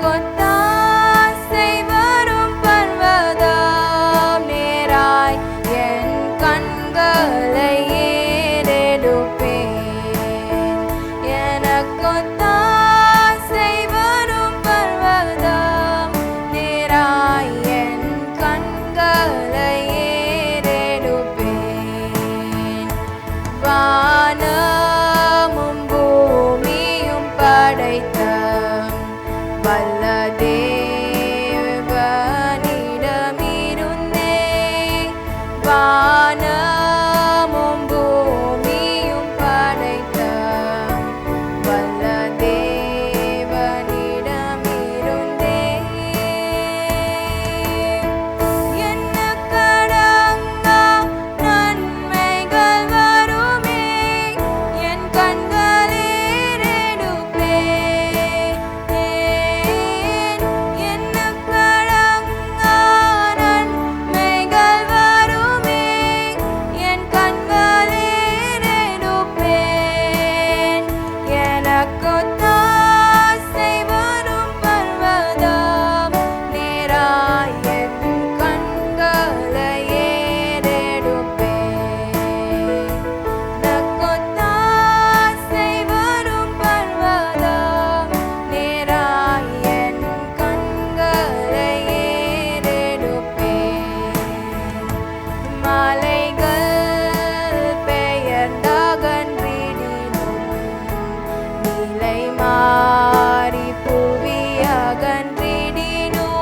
எனக்கொத்தாசை வரும் பர்வதம் நேராய் என் கண்களை ஏறெடுப்பேன். எனக்கொத்தாசை வரும் பர்வதம் நேராய் என் கண்களை ஏறெடுப்பேன். வானமும் பூமியும் படைத்த வல்ல தேவனிடமிருந்தே வானமும் பூமியும் படைத்த வல்ல தேவனிடமிருந்தே எண்ணுக்கடங்கா நன்மைகள் வருமே என் கண்கள் ஏறெடுப்பேன். எண்ணுக்கடங்கா நன்மைகள் வருமே என் கண்கள் ஏறெடுப்பேன். எனக்கொத்தாசை வரும் பர்வதம் நேராய் என் கண்களை ஏறெடுப்பேன். எனக்கொத்தாசை வரும் பர்வதம் நேராய் என் கண்களை ஏறெடுப்பேன். மலைகள் பெயர்ந்தகன்றிடினும் நிலை மாறி புவி அகன்றிடினும்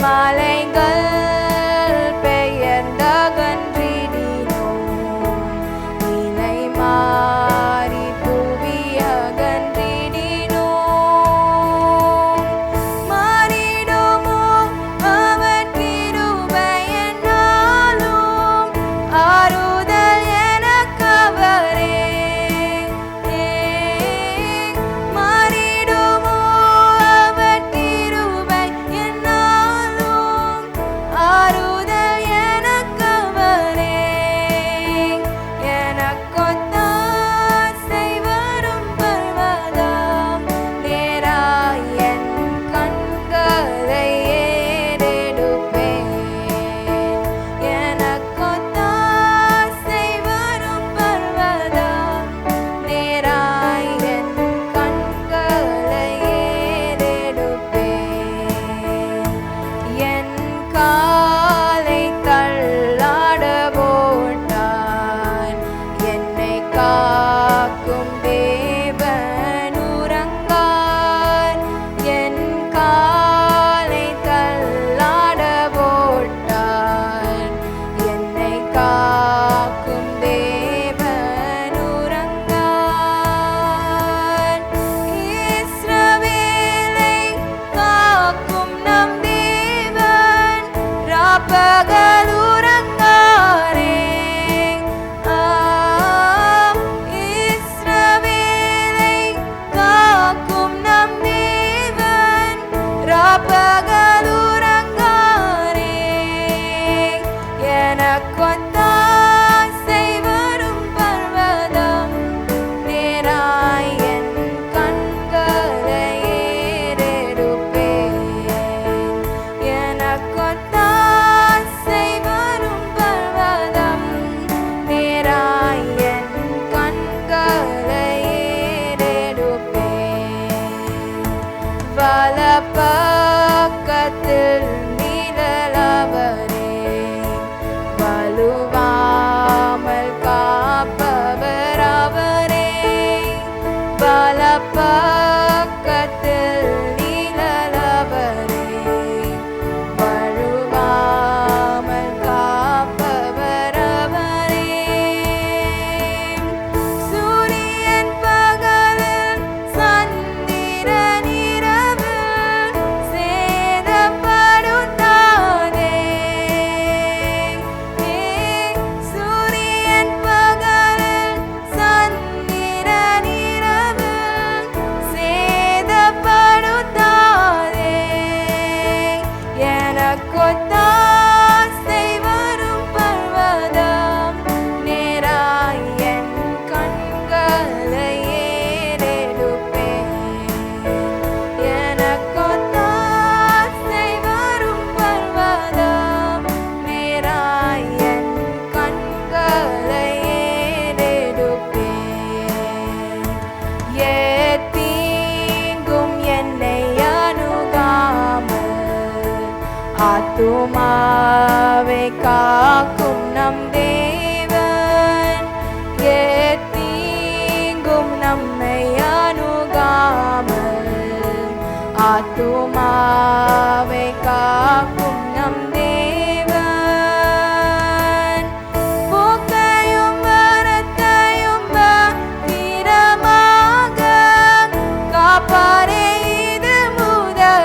மலைகள் பெயர்ந்தகன்றிடினும் நிலை மாறி புவி அகன்றிடினும் மாறிடுமோ அவர் கிருபை என்னாலும் ஆறுதல் எனக்கவரே. மாறிடுமோ அவர் கிருபை என்னாலும் ஆறுதல் எனக்கவரே. எனக்கொத்தாசை வரும் பர்வதம் நேராய் என் கண்களை ஏறெடுப்பேன். எனக்கொத்தாசை வரும் பர்வதம் நேராய் என் கண்களை ஏறெடுப்பேன். என் காலை தள்ளாட போட்டான் என்னை காக்கும் தேவன் உறங்கார். என் காலை தள்ளாட போட்டான் என்னை காக்கும் தேவன் உறங்கார். இஸ்ரவேலை காக்கும் நம் தேவன் ராப்பகல் உறங்காரே. இஸ்ரவேலை காக்கும் நம் தேவன் ராப்பகல் உறங்காரே. எனக்கொத்தாசை வரும் பர்வதம் நேராய் என் கண்களை ஏறெடுப்பேன். எனக்கொத்தாசை வரும் பர்வதம் நேராய் என் கண்களை ஏறெடுப்பேன். வலப்பக்கத்தில் நிழலவரே வலுவாமல் காப்பவர் அவரே. வலப்பக்கத்தில் நிழலவரே வலுவாமல் காப்பவர் அவரே. சூரியன் பகலில் சந்திரன் இரவில் ஆத்துமாவை காக்கும் நம் தேவன் போக்கையும் வரத்தையும் பத்திரமாக காப்பாரே. இது முதலாய்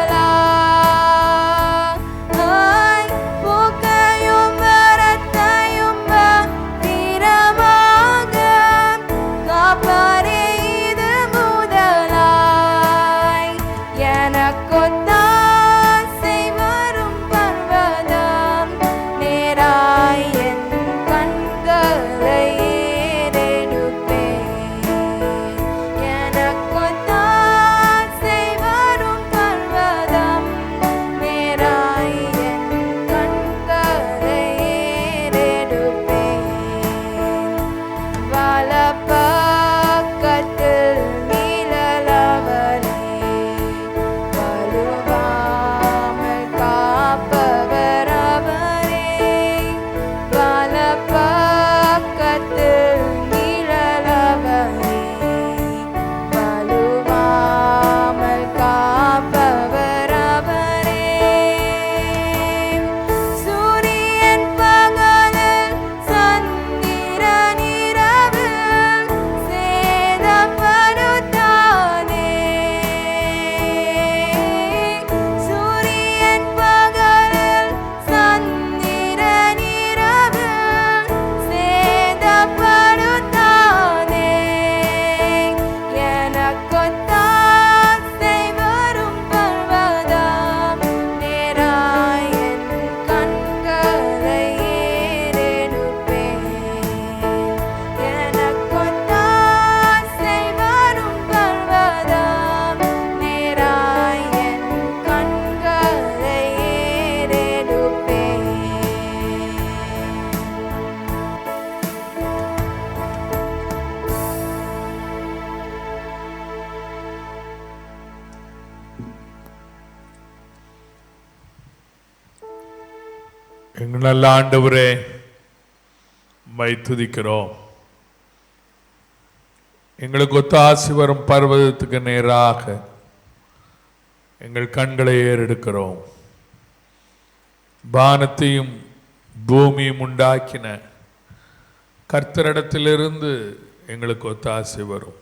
போக்கையும் வரத்தையும் பத்திரமாக காப்பாரே. இது முதலாய் எனக்கொத்தாசை வரும் பர்வதம் நேராய் என் கண்களை ஏறெடுப்பேன். எனக்கொத்தாசை வரும் பர்வதம் நேராய் என் கண்களை ஏறெடுப்பேன். வலப்பக்கத்தில் நிழலவரே வலுவாமல் காப்பவர் அவரே. வலப்பக்கத்தில் நிழலவரே வலுவாமல் காப்பவர் அவரே. சூரியன் பகலில் சந்திரன் இரவில் சேதப்படுத்தாதே. சூரியன் பகலில் சந்திரன் இரவில் சேதப்படுத்தாதே. எனக்கொத்தாசை வரும் பர்வதம் நேராய் என் கண்களை ஏறெடுப்பேன். எனக்கொத்தாசை வரும் பர்வதம் நேராய் என் கண்களை ஏறெடுப்பேன். எங்கள் நல்ல ஆண்டவரே, உம்மை துதிக்கிறோம். எங்களுக்கு ஒத்தாசி வரும் பர்வதத்துக்கு நேராக எங்கள் கண்களை ஏறெடுக்கிறோம். வானத்தையும் பூமியும் உண்டாக்கின கர்த்தரிடத்திலிருந்து எங்களுக்கு ஒத்தாசி வரும்.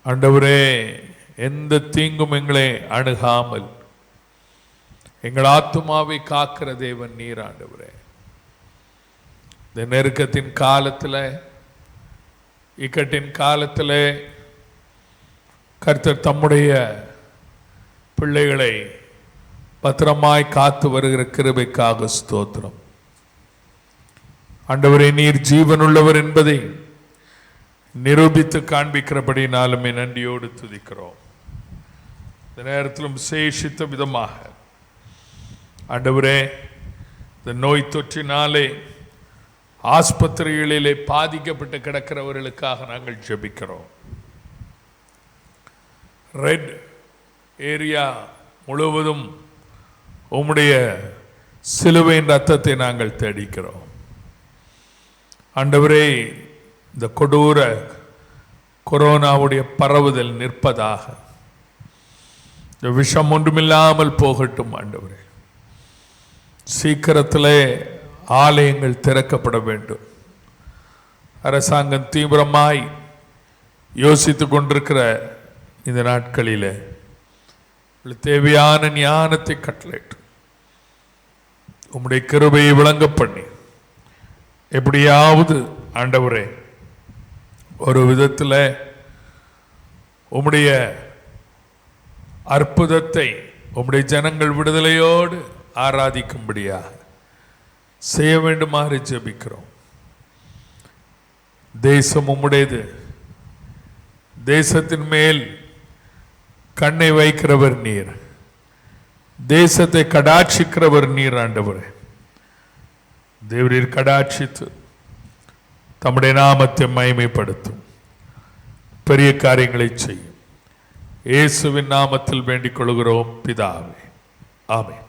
ஆண்டவரே, எந்த தீங்கும் எங்களை அணுகாமல் எங்கள் ஆத்துமாவை காக்கிற தேவன் நீர். ஆண்டவரே, இந்த நெருக்கத்தின் காலத்தில், இக்கட்டின் காலத்தில் கர்த்தர் தம்முடைய பிள்ளைகளை பத்திரமாய் காத்து வருகிற கிருபைக்காக ஸ்தோத்திரம். ஆண்டவரே, நீர் ஜீவனுள்ளவர் என்பதை நிரூபித்து காண்பிக்கிறபடினாலுமே நன்றியோடு துதிக்கிறோம். இந்த நேரத்திலும் விசேஷித்த விதமாக ஆண்டவரே, இந்த நோய் தொற்றினாலே ஆஸ்பத்திரிகளிலே பாதிக்கப்பட்டு கிடக்கிறவர்களுக்காக நாங்கள் ஜெபிக்கிறோம். ரெட் ஏரியா முழுவதும் உம்முடைய சிலுவையின் ரத்தத்தை நாங்கள் தேடிக்கிறோம். ஆண்டவரே, இந்த கொடூர கொரோனாவுடைய பரவுதல் நிற்பதாக, இந்த விஷம் ஒன்றுமில்லாமல் போகட்டும். ஆண்டவரே, சீக்கிரத்திலே ஆலயங்கள் திறக்கப்பட வேண்டும். அரசாங்கம் தீவிரமாய் யோசித்து கொண்டிருக்கிற இந்த நாட்களில் தேவையான ஞானத்தை கட்டளையிட்டு உம்முடைய கிருபையை விளங்க பண்ணி எப்படியாவது ஆண்டவரே ஒரு விதத்தில் உம்முடைய அற்புதத்தை உம்முடைய ஜனங்கள் விடுதலையோடு ஆராதிக்கும்படியாக செய்ய வேண்டுமாறு ஜெபிக்கிறோம். தேசம் உம்முடையது. தேசத்தின் மேல் கண்ணை வைக்கிறவர் நீர். தேசத்தை கடாட்சிக்கிறவர் நீர். ஆண்டவரே, தேவரீர் கடாட்சித்து தம்முடைய நாமத்தை மகிமைப்படுத்தும் பெரிய காரியங்களை செய்யும். இயேசுவின் நாமத்தில் வேண்டிக் கொள்கிறோம் பிதாவே, ஆமென்.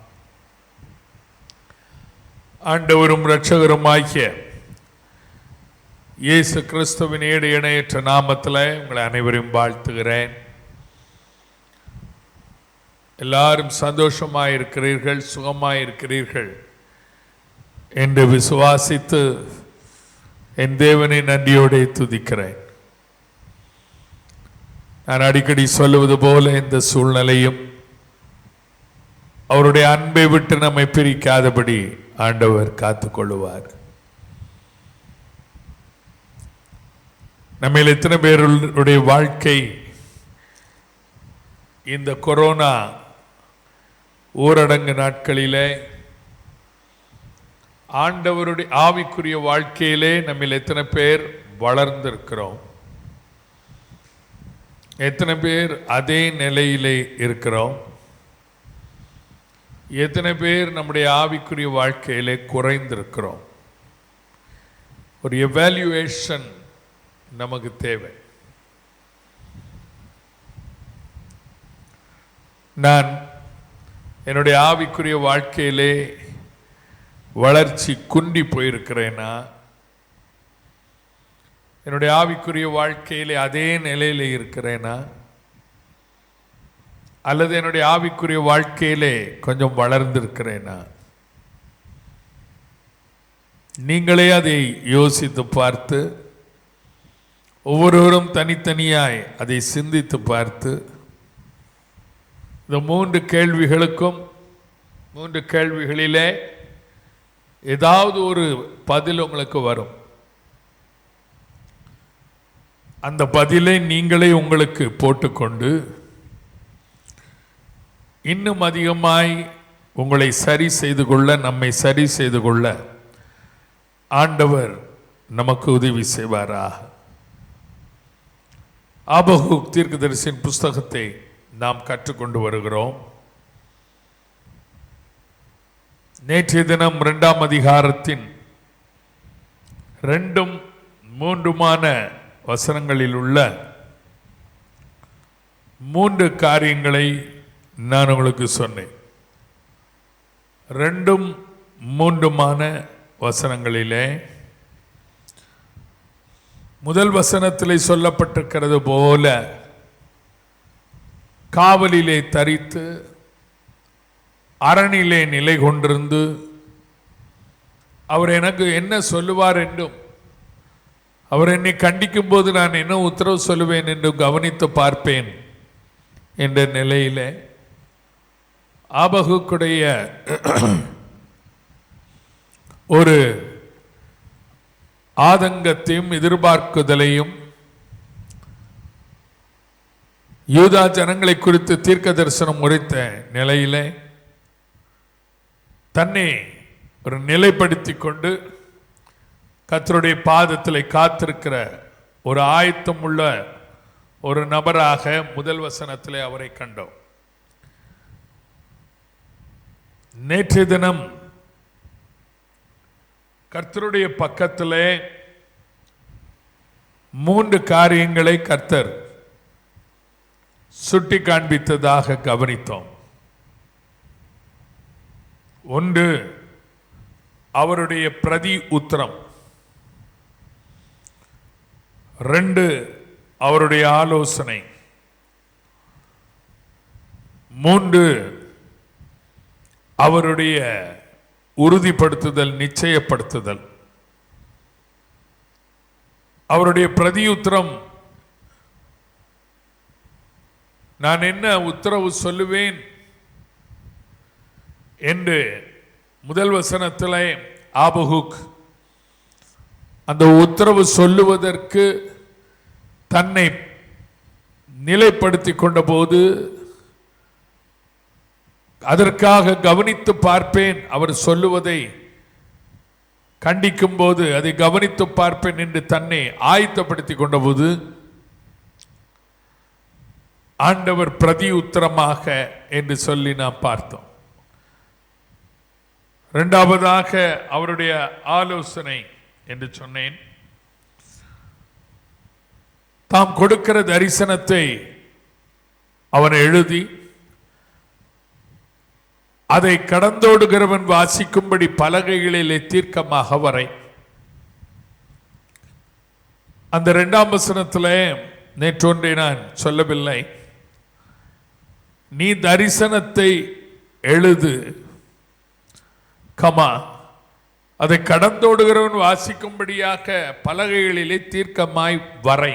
ஆண்டவரும் இரட்சகரும் ஆகிய இயேசு கிறிஸ்துவின் ஈடு இணையற்ற நாமத்தில் உங்களை அனைவரையும் வாழ்த்துகிறேன். எல்லாரும் சந்தோஷமாயிருக்கிறீர்கள், சுகமாயிருக்கிறீர்கள் என்று விசுவாசித்து என் தேவனை நன்றியோடு துதிக்கிறேன். நான் அடிக்கடி சொல்லுவது போல இந்த சூழ்நிலையும் அவருடைய அன்பை விட்டு நம்மை பிரிக்காதபடி ஆண்டவர் காத்துக்கொள்ளுவார். நம்ம எத்தனை பேருடைய வாழ்க்கை இந்த கொரோனா ஊரடங்கு நாட்களிலே ஆண்டவருடைய ஆவிக்குரிய வாழ்க்கையிலே நம்ம எத்தனை பேர் வளர்ந்திருக்கிறோம், எத்தனை பேர் அதே நிலையிலே இருக்கிறோம், எத்தனை பேர் நம்முடைய ஆவிக்குரிய வாழ்க்கையிலே குறைந்திருக்கிறோம். ஒரு எவாலுவேஷன் நமக்கு தேவை. நான் என்னுடைய ஆவிக்குரிய வாழ்க்கையிலே வளர்ச்சி குன்றி போயிருக்கிறேனா, என்னுடைய ஆவிக்குரிய வாழ்க்கையிலே அதே நிலையிலே இருக்கிறேனா, அல்லது என்னுடைய ஆவிக்குரிய வாழ்க்கையிலே கொஞ்சம் வளர்ந்திருக்கிறேனா? நீங்களே அதை யோசித்து பார்த்து, ஒவ்வொருவரும் தனித்தனியாய் அதை சிந்தித்து பார்த்து, இந்த 3 கேள்விகளுக்கும் 3 கேள்விகளிலே ஏதாவது ஒரு பதில் உங்களுக்கு வரும். அந்த பதிலை நீங்களே உங்களுக்கு போட்டுக்கொண்டு இன்னும் அதிகமாய் உங்களை சரி செய்து கொள்ள, நம்மை சரி செய்து கொள்ள ஆண்டவர் நமக்கு உதவி செய்வாரா? ஆபகுக் தீர்க்கதரிசியின் புஸ்தகத்தை நாம் கற்றுக்கொண்டு வருகிறோம். நேற்றைய தினம் 2ஆம் அதிகாரத்தின் 2ம் 3மான வசனங்களில் உள்ள 3 காரியங்களை நான் உங்களுக்கு சொன்னேன். 2ம் 3மான வசனங்களிலே முதல் வசனத்திலே சொல்லப்பட்டிருக்கிறது போல காவலிலே தரித்து அரணிலே நிலை கொண்டிருந்து அவர் எனக்கு என்ன சொல்லுவார் என்றும், அவர் என்னை கண்டிக்கும் போது நான் என்ன உத்தரவு சொல்லுவேன் என்றும் கவனித்து பார்ப்பேன் என்ற நிலையிலே ஆபகுக்குடைய ஒரு ஆதங்கத்தையும் எதிர்பார்க்குதலையும் யூதா ஜனங்களை குறித்து தீர்க்க தரிசனம் உரைத்த நிலையிலே தன்னை ஒரு நிலைப்படுத்தி கொண்டு கர்த்தருடைய பாதத்தில் காத்திருக்கிற ஒரு ஆயத்தம் உள்ள ஒரு நபராக முதல் வசனத்திலே அவரை கண்டோம். நேற்றைய தினம் கர்த்தருடைய பக்கத்திலே 3 காரியங்களை கர்த்தர் சுட்டி காண்பித்ததாக கவனித்தோம். 1, அவருடைய பிரதி உத்தரம். 2, அவருடைய ஆலோசனை. 3, அவருடைய உறுதிப்படுத்துதல், நிச்சயப்படுத்துதல். அவருடைய பிரதியுத்தரம், நான் என்ன உத்தரவு சொல்லுவேன் என்று முதல் வசனத்திலே ஆபகுக் அந்த உத்தரவு சொல்லுவதற்கு தன்னை நிலைப்படுத்தி கொண்ட போது, அதற்காக கவனித்து பார்ப்பேன், அவர் சொல்லுவதை கண்டிக்கும் போது அதை கவனித்து பார்ப்பேன் என்று தன்னை ஆயத்தப்படுத்தி கொண்ட போது ஆண்டவர் பிரதி உத்தரமாக என்று சொல்லி நாம் பார்த்தோம். 2ஆவதாக அவருடைய ஆலோசனை என்று சொன்னேன். தாம் கொடுக்கிற தரிசனத்தை அவன் எழுதி அதை கடந்தோடுகிறவன் வாசிக்கும்படி பலகைகளிலே தீர்க்கமாக வரை. அந்த 2ஆம் வசனத்திலே நேற்றொன்றை நான் சொல்லவில்லை. நீ தரிசனத்தை எழுது, கமா, அதை கடந்தோடுகிறவன் வாசிக்கும்படியாக பலகைகளிலே தீர்க்கமாய் வரை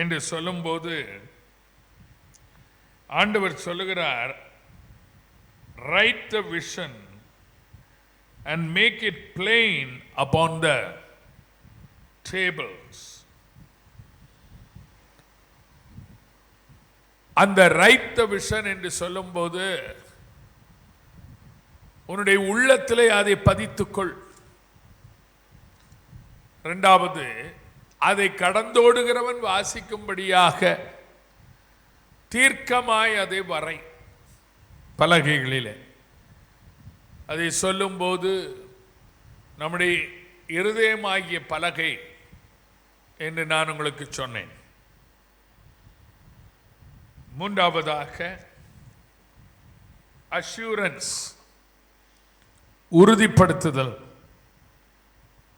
என்று சொல்லும்போது ஆண்டவர் சொல்லுகிறார், right the vision and make it plain upon the tables. அந்த ரைட் த விஷன் என்று சொல்லும்போது உன்னுடைய உள்ளத்திலே அதை பதித்துக்கொள். இரண்டாவது, அதை கடந்தோடுகிறவன் வாசிக்கும்படியாக தீர்க்கமாய் அதை வரை பலகைகளிலே. அதை சொல்லும்போது நம்முடைய இருதயமாகிய பலகை என்று நான் உங்களுக்கு சொன்னேன். மூன்றாவதாக அஷ்யூரன்ஸ், உறுதிப்படுத்துதல்.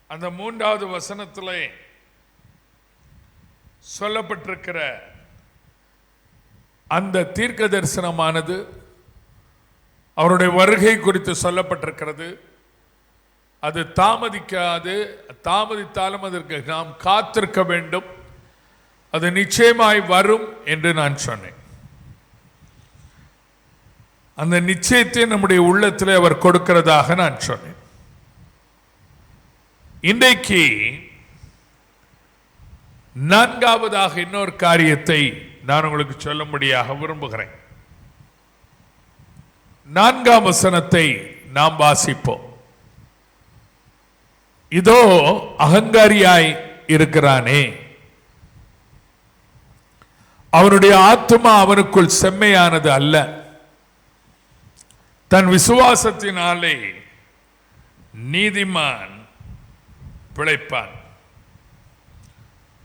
அந்த மூன்றாவது வசனத்திலே சொல்லப்பட்டிருக்கிற அந்த தீர்க்க தரிசனமானது அவருடைய வருகை குறித்து சொல்லப்பட்டிருக்கிறது. அது தாமதிக்காது, தாமதித்தாலும் அதற்கு நாம் காத்திருக்க வேண்டும். அது நிச்சயமாய் வரும் என்று நான் சொன்னேன். அந்த நிச்சயத்தை நம்முடைய உள்ளத்தில் அவர் கொடுக்கிறதாக நான் சொன்னேன். இன்றைக்கு நான்காவதாக இன்னொரு காரியத்தை நான் உங்களுக்கு சொல்லும்படியாக விரும்புகிறேன். 4ஆம் வசனத்தை நாம் வாசிப்போம். இதோ அகங்காரியாய் இருக்கிறானே, அவனுடைய ஆத்துமா அவனுக்குள் செம்மையானது அல்ல, தன் விசுவாசத்தினாலே நீதிமான் பிழைப்பான்.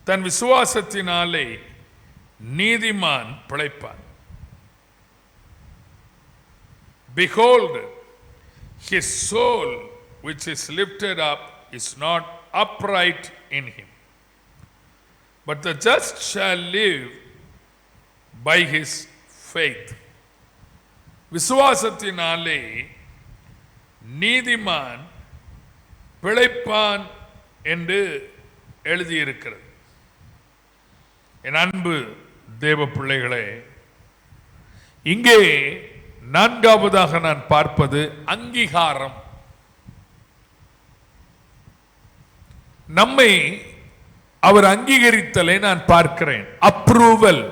தன் விசுவாசத்தினாலே நீதிமான் பிழைப்பான். Behold, his soul which is lifted up is not upright in him, but the just shall live by his faith. விசுவாசத்தினாலே நீதிமான் பிழைப்பான் என்று எழுதியிருக்கிறது. என் அன்பு தேவ பிள்ளைகளே, இங்கே நான்காவதாக நான் பார்ப்பது அங்கீகாரம். நம்மை அவர் அங்கீகரித்தலை நான் பார்க்கிறேன். Approval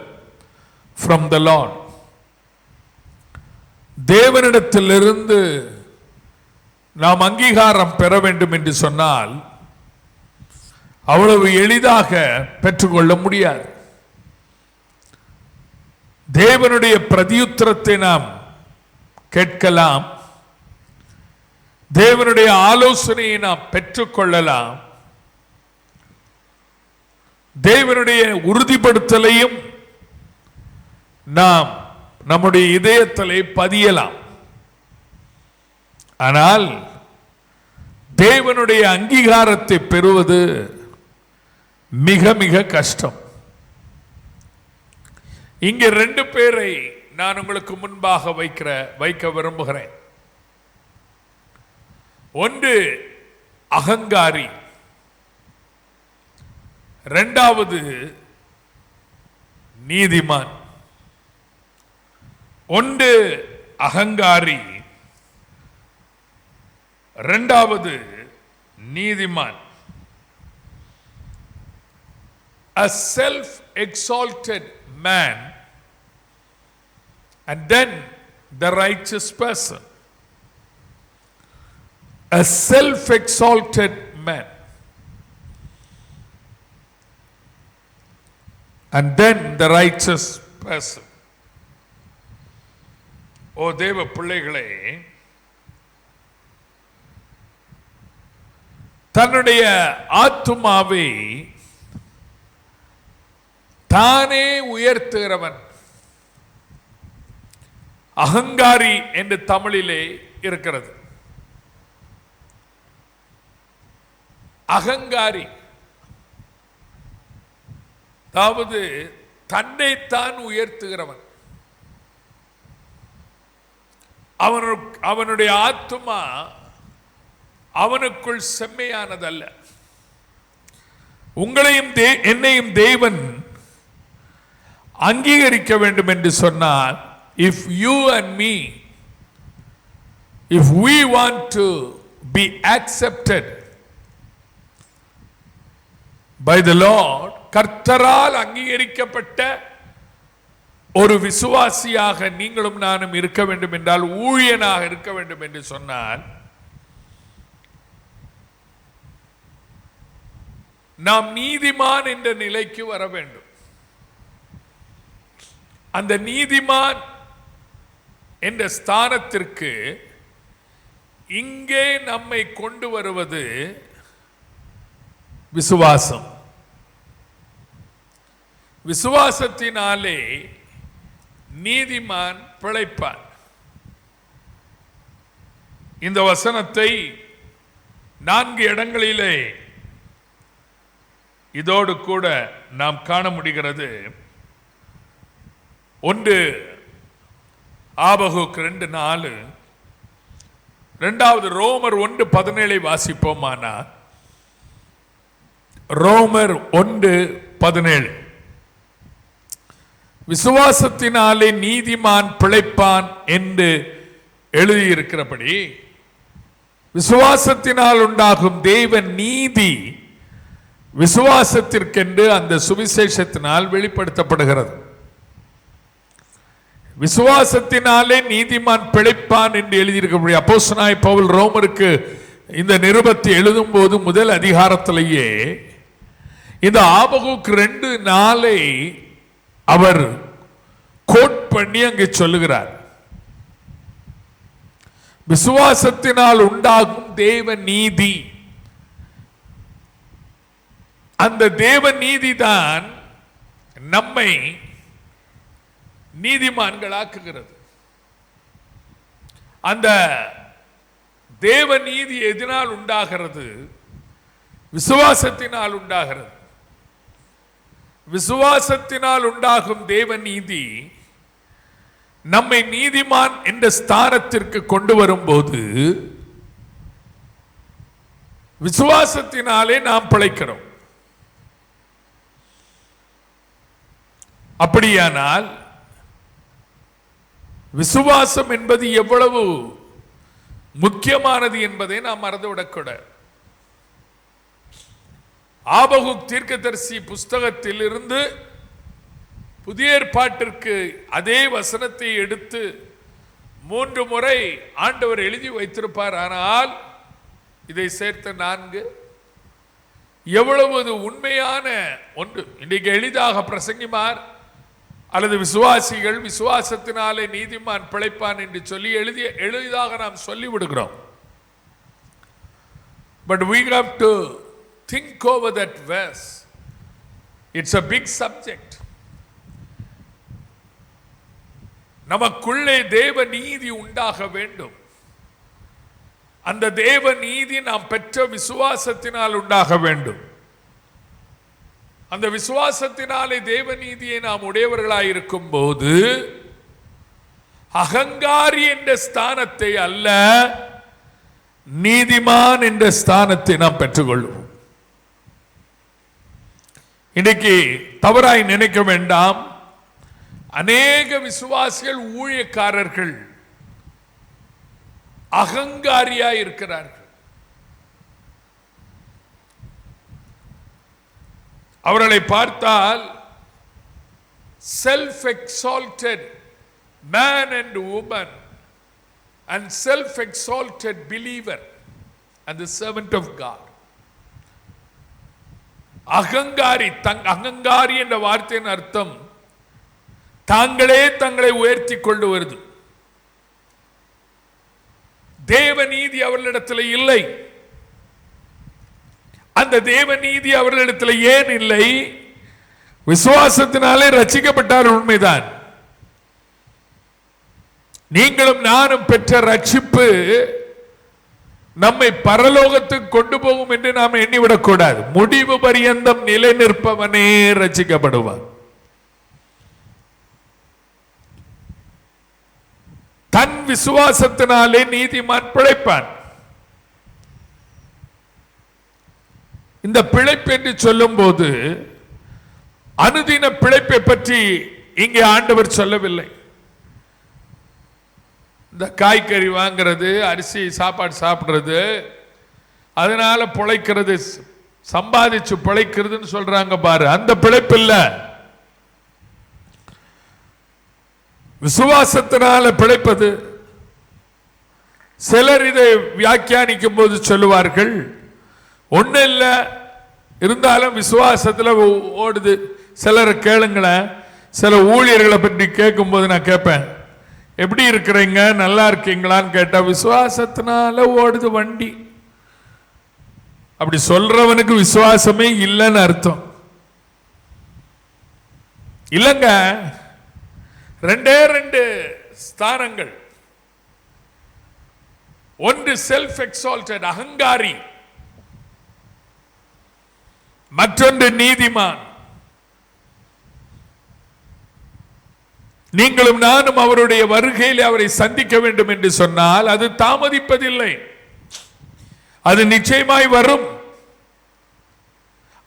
from the Lord. தேவனிடத்திலிருந்து நாம் அங்கீகாரம் பெற வேண்டும் என்று சொன்னால் அவ்வளவு எளிதாக பெற்றுக்கொள்ள முடியாது. தேவனுடைய பிரதியுத்தரத்தை நாம் கேட்கலாம், தேவனுடைய ஆலோசனையை நாம் பெற்றுக்கொள்ளலாம், தேவனுடைய உறுதிப்படுத்தலையும் நாம் நம்முடைய இதயத்திலே பதியலாம். ஆனால் தேவனுடைய அங்கீகாரத்தை பெறுவது மிக மிக கஷ்டம். இங்கே 2 பேரை நான் உங்களுக்கு முன்பாக வைக்க விரும்புகிறேன். ஒன்று அகங்காரி, இரண்டாவது நீதிமான். ஒன்று அகங்காரி, இரண்டாவது நீதிமான். A self-exalted man and then the righteous person. A self-exalted man and then the righteous person. ஓ தேவ பிள்ளைகளே, தன்னுடைய ஆத்துமாவை தானே உயர்த்துகிறவன் அகங்காரி என்று தமிழிலே இருக்கிறது. அகங்காரி அதாவது தன்னைத்தான் உயர்த்துகிறவன். அவனுடைய ஆத்துமா அவனுக்குள் செம்மையானதல்ல. உங்களையும் என்னையும் தேவன் அங்கீகரிக்க வேண்டும் என்று சொன்னால், if you and me, if we want to be accepted by the Lord, கர்த்தரால் அங்கீகரிக்கப்பட்ட ஒரு விசுவாசியாக நீங்களும் நானும் இருக்க வேண்டும் என்றால், ஊழியனாக இருக்க வேண்டும் என்று சொன்னால், நாம் நீதிமான் என்ற நிலைக்கு வர வேண்டும். அந்த நீதிமான் என்ற ஸ்தானத்திற்கு இங்கே நம்மை கொண்டு வருவது விசுவாசம். விசுவாசத்தினாலே நீதிமான் பிழைப்பான். இந்த வசனத்தை 4 இடங்களிலே இதோடு கூட நாம் காண முடிகிறது. 1 ஆபகுக் 2:4, 2வது ரோமர் 1:17 வாசிப்போமானா, ரோமர் 1:17, விசுவாசத்தினாலே நீதிமான் பிழைப்பான் என்று எழுதியிருக்கிறபடி, விசுவாசத்தினால் உண்டாகும் தேவ நீதி விசுவாசத்திற்கென்று அந்த சுவிசேஷத்தினால் வெளிப்படுத்தப்படுகிறது. விசுவாசத்தினாலே நீதிமான் பிழைப்பான் என்று எழுதியிருக்க. அப்போஸ்தலனாகிய பவுல் ரோமருக்கு இந்த நிருபத்தை எழுதும் போது முதல் அதிகாரத்திலேயே இந்த ஆபகுக் 2:4 அவர் கோட் பண்ணி அங்கே சொல்லுகிறார். விசுவாசத்தினால் உண்டாகும் தேவ நீதி, அந்த தேவ நீதிதான் நம்மை நீதிமான்களாக்குகிறது. அந்த தேவ நீதி எதனால் உண்டாகிறது? விசுவாசத்தினால் உண்டாகிறது. விசுவாசத்தினால் உண்டாகும் தேவ நீதி நம்மை நீதிமான் என்ற ஸ்தானத்திற்கு கொண்டு வரும்போது, விசுவாசத்தினாலே நாம் பிழைக்கிறோம். அப்படியானால் விசுவாசம் என்பது எவ்வளவு முக்கியமானது என்பதை நாம் மறந்துவிடக்கூடாது. ஆபகுக் தீர்க்கதரிசி புஸ்தகத்தில் இருந்து புதிய ஏற்பாட்டிற்கு அதே வசனத்தை எடுத்து 3 முறை ஆண்டவர் எழுதி வைத்திருப்பார். ஆனால் இதை சேர்த்த 4 எவ்வளவு உண்மையான ஒன்று. இன்றைக்கு எளிதாக பிரசங்கிமார் அல்லது விசுவாசிகள் விசுவாசத்தினாலே நீதிமான் பிழைப்பான் என்று சொல்லி எளிதாக நாம் சொல்லி விடுகிறோம். But we have to think over that verse. It's a big subject. நமக்குள்ளே தேவ நீதி உண்டாக வேண்டும். அந்த தேவ நீதி நாம் பெற்ற விசுவாசத்தினால் உண்டாக வேண்டும். அந்த விசுவாசத்தினாலே தேவ நீதியை நாம் உடையவர்களாயிருக்கும் போது அகங்காரி என்ற ஸ்தானத்தை அல்ல, நீதிமான் என்ற ஸ்தானத்தை நாம் பெற்றுக்கொள்வோம். இன்னைக்கு தவறாய் நினைக்க வேண்டாம். அநேக விசுவாசிகள் ஊழியக்காரர்கள் அகங்காரியாய் இருக்கிறார்கள். அவர்களை பார்த்தால் self exalted man and woman and self exalted believer and the servant of God. அகங்காரி, அகங்காரி என்ற வார்த்தையின் அர்த்தம் தாங்களே தங்களை உயர்த்தி கொண்டு வருது. தேவ நீதி அவர்களிடத்தில் இல்லை. அந்த தேவ நீதி அவர்களிடத்தில் ஏன் இல்லை? விசுவாசத்தினாலே ரட்சிக்கப்பட்டார், உண்மைதான். நீங்களும் நானும் பெற்ற ரட்சிப்பு நம்மை பரலோகத்துக்கு கொண்டு போகும் என்று நாம் எண்ணிவிடக்கூடாது. முடிவு பரியந்தம் நிலை நிற்பவனே ரட்சிக்கப்படுவார். விசுவாசத்தினாலே நீதிமான் பிழைப்பான். இந்த பிழைப்பு என்று சொல்லும் போது அனுதின பிழைப்பை பற்றி இங்கே ஆண்டவர் சொல்லவில்லை. இந்த காய்கறி வாங்கிறது, அரிசி சாப்பாடு சாப்பிடுறது, அதனால பிழைக்கிறது, சம்பாதிச்சு பிழைக்கிறதுன்னு சொல்றாங்க பாரு, அந்த பிழைப்பு இல்ல. விசுவாசத்தினால பிழைப்பது. சிலர் இதை வியாக்கியானிக்கும் போது சொல்லுவார்கள், ஒண்ணு இல்ல இருந்தாலும் விசுவாசத்துல ஓடுது. சிலரை கேளுங்களேன், சில ஊழியர்களை பற்றி கேட்கும் போது நான் கேட்பேன், எப்படி இருக்கிறீங்க, நல்லா இருக்கீங்களான்னு கேட்டா விசுவாசத்தினால ஓடுது வண்டி. அப்படி சொல்றவனுக்கு விசுவாசமே இல்லைன்னு அர்த்தம். இல்லங்க, ரெண்டே ரெண்டு ஸ்தானங்கள். ஒன்று செல்ஃப் எக்ஸால்டட், அகங்காரி, மற்றொன்று நீதிமான். நீங்களும் நானும் அவருடைய வருகையில் அவரை சந்திக்க வேண்டும் என்று சொன்னால் அது தாமதிப்பதில்லை, அது நிச்சயமாய் வரும்.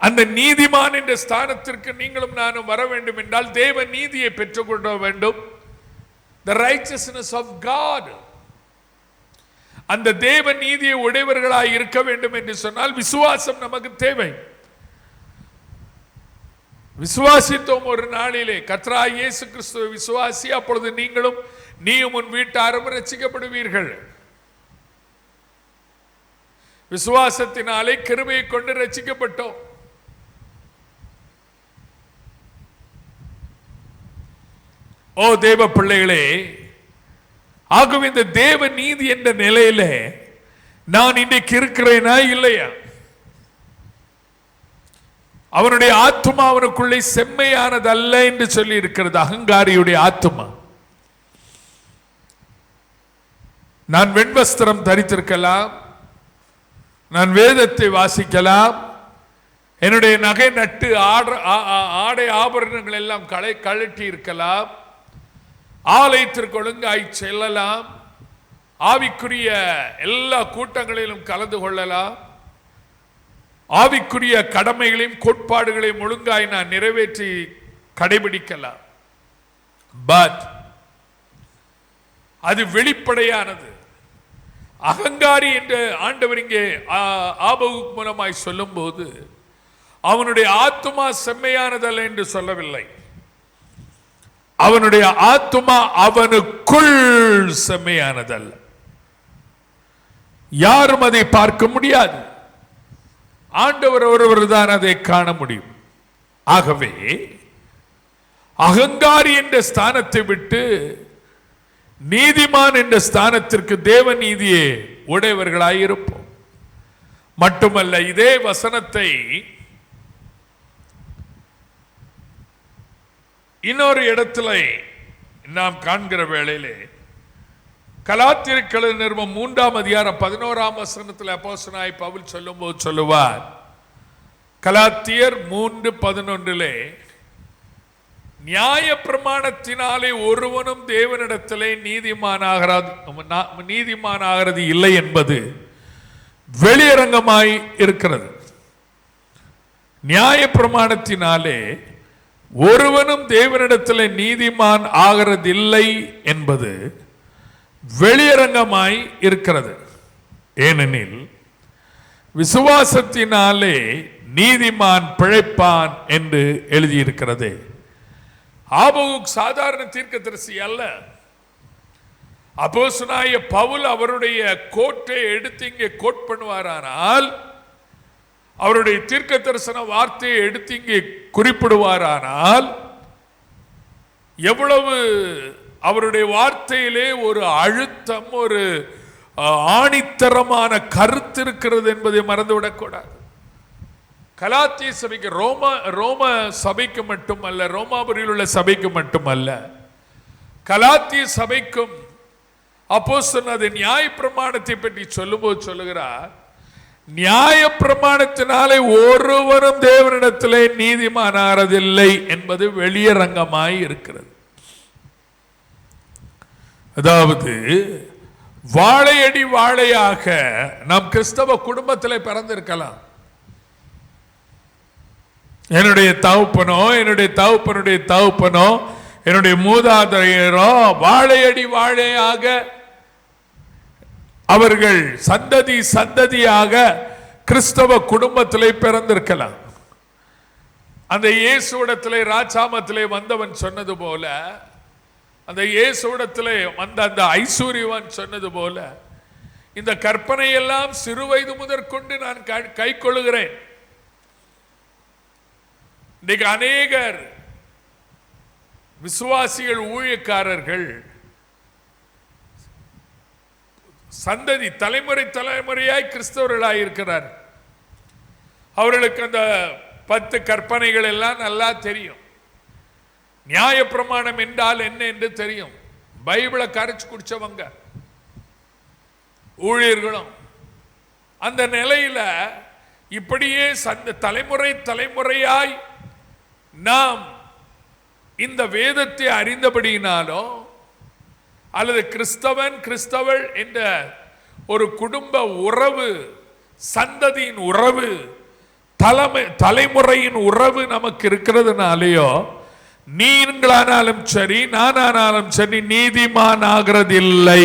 அந்த நீதிமான் என்ற ஸ்தானத்திற்கு நீங்களும் நானும் வர வேண்டும் என்றால் தேவ நீதியை பெற்றுக்கொள்ள வேண்டும். The righteousness of God. அந்த தேவ நீதியை உடையவர்களாய் இருக்க வேண்டும் என்று சொன்னால் விசுவாசம் நமக்கு தேவை. விசுவாசித்தோம் ஒரு நாளிலே, கர்த்தராகிய இயேசு கிறிஸ்துவை விசுவாசி, அப்பொழுது நீயும் உன் வீட்டாரும் ரட்சிக்கப்படுவீர்கள். விசுவாசத்தினாலே கிருபையை கொண்டு ரட்சிக்கப்பட்டோம். ஓ தேவ பிள்ளைகளே, ஆகவே இந்த தேவ நீதி என்ற நிலையில நான் இன்றைக்கு இருக்கிறேனா இல்லையா? அவனுடைய ஆத்துமா அவனுக்குள்ளே செம்மையானது அல்ல என்று சொல்லி இருக்கிறது. அகங்காரியுடைய ஆத்துமா. நான் வெண்வஸ்திரம் தரித்திருக்கலாம், நான் வேதத்தை வாசிக்கலாம், என்னுடைய நகை நட்டு ஆடை ஆபரணங்கள் எல்லாம் கழட்டி இருக்கலாம், ஆலயத்திற்கு ஒழுங்காய் செல்லலாம், ஆவிக்குரிய எல்லா கூட்டங்களிலும் கலந்து கொள்ளலாம், ஆவிக்குரிய கடமைகளையும் கோட்பாடுகளையும் ஒழுங்காய் நான் நிறைவேற்றி கடைபிடிக்கலாம். பட் அது வெளிப்படையானது. அகங்காரி என்று ஆண்டவர் இங்கே ஆபகுக் மூலமாய் சொல்லும் போது அவனுடைய ஆத்துமா செம்மையானதல்ல என்று சொல்லவில்லை. அவனுடைய ஆத்துமா அவனுக்குள் செம்மையானதல்ல. யாரும் அதை பார்க்க முடியாது, ஆண்டவர் ஒருவர் தான் அதை காண முடியும். ஆகவே அகங்காரி என்ற ஸ்தானத்தை விட்டு நீதிமான் என்ற ஸ்தானத்திற்கு தேவ நீதியே உடையவர்களாயிருப்போம். மட்டுமல்ல, இதே வசனத்தை இன்னொரு இடத்துல நாம் காண்கிற வேளையிலே கலாத்தியர் நிருபம் 3ஆம் அதிகாரம் 11ஆம் வசனத்தில் அப்போஸ்தலனாகிய பவுல் சொல்லும் போது சொல்லுவார், கலாத்தியர் 3:11, நியாய பிரமாணத்தினாலே ஒருவனும் தேவனிடத்திலே நீதிமானாகிறது இல்லை என்பது வெளியரங்கமாய் இருக்கிறது. நியாய பிரமாணத்தினாலே ஒருவனும் தேவனிடத்தில் நீதிமான் ஆகிறதில்லை என்பது வெளியரங்கமாய் இருக்கிறது. ஏனெனில் விசுவாசத்தினாலே நீதிமான் பிழைப்பான் என்று எழுதியிருக்கிறது. ஆபகுக் சாதாரண தீர்க்கதரிசி அல்ல. அப்போஸ்தலனாகிய பவுல் அவருடைய கோட்டை எடுத்து இங்கே கோட் பண்ணுவாரானால், அவருடைய தீர்க்க தரிசன வார்த்தையை எடுத்து இங்கே குறிப்பிடுவாரானால், எவ்வளவு அவருடைய வார்த்தையிலே ஒரு அழுத்தம், ஒரு ஆணித்தரமான கருத்து இருக்கிறது என்பதை மறந்துவிடக்கூடாது. கலாத்திய சபைக்கு, ரோம சபைக்கு மட்டுமல்ல, ரோமாபுரியில் உள்ள சபைக்கு மட்டுமல்ல, கலாத்திய சபைக்கும் அப்போஸ்தலன் அது நியாய பிரமாணத்தை பற்றி சொல்லும்போது சொல்லுகிறார், நியாய பிரமாணத்தினாலே ஒருவரும் தேவனிடத்திலே நீதிமானாகிறதில்லை என்பது வெளியரங்கமாய் இருக்கிறது. அதாவது வாழையடி வாழையாக நாம் கிறிஸ்தவ குடும்பத்தில் பிறந்திருக்கலாம். என்னுடைய தகப்பனோ என்னுடைய தகப்பனுடைய தகப்பனோ என்னுடைய மூதாதையரோ வாழையடி வாழையாக அவர்கள் சந்ததி சந்ததியாக கிறிஸ்தவ குடும்பத்திலே பிறந்திருக்கலாம். அந்த இயேசுவிடத்திலே ராஜாமத்திலே வந்தவன் சொன்னது போல, அந்த இயேசுவிடத்திலே வந்த அந்த ஐஸ்வர்யவான் சொன்னது போல, இந்த கற்பனை எல்லாம் சிறு வயது முதற்கொண்டு நான் கை கொள்ளுகிறேன். இன்னைக்கு அநேகர் விசுவாசிகள் ஊழியக்காரர்கள் சந்ததி தலைமுறை தலைமுறையாய் கிறிஸ்தவர்களாய் இருக்கிறார். அவர்களுக்கு அந்த 10 கற்பனைகள் எல்லாம் நல்லா தெரியும். நியாயப்பிரமாணம் என்றால் என்ன என்று தெரியும். பைபிளை கரைச்சு குடிச்சவங்க ஊழியர்களும். அந்த நிலையில இப்படியே தலைமுறை தலைமுறையாய் நாம் இந்த வேதத்தை அறிந்தபடியினாலோ அல்லது கிறிஸ்தவன் கிறிஸ்தவள் என்ற ஒரு குடும்ப உறவு, சந்ததியின் உறவு, தலைமுறையின் உறவு நமக்கு இருக்கிறதுனாலேயோ நீங்களானாலும் சரி நானானாலும் சரி நீதிமான் ஆகிறதில்லை.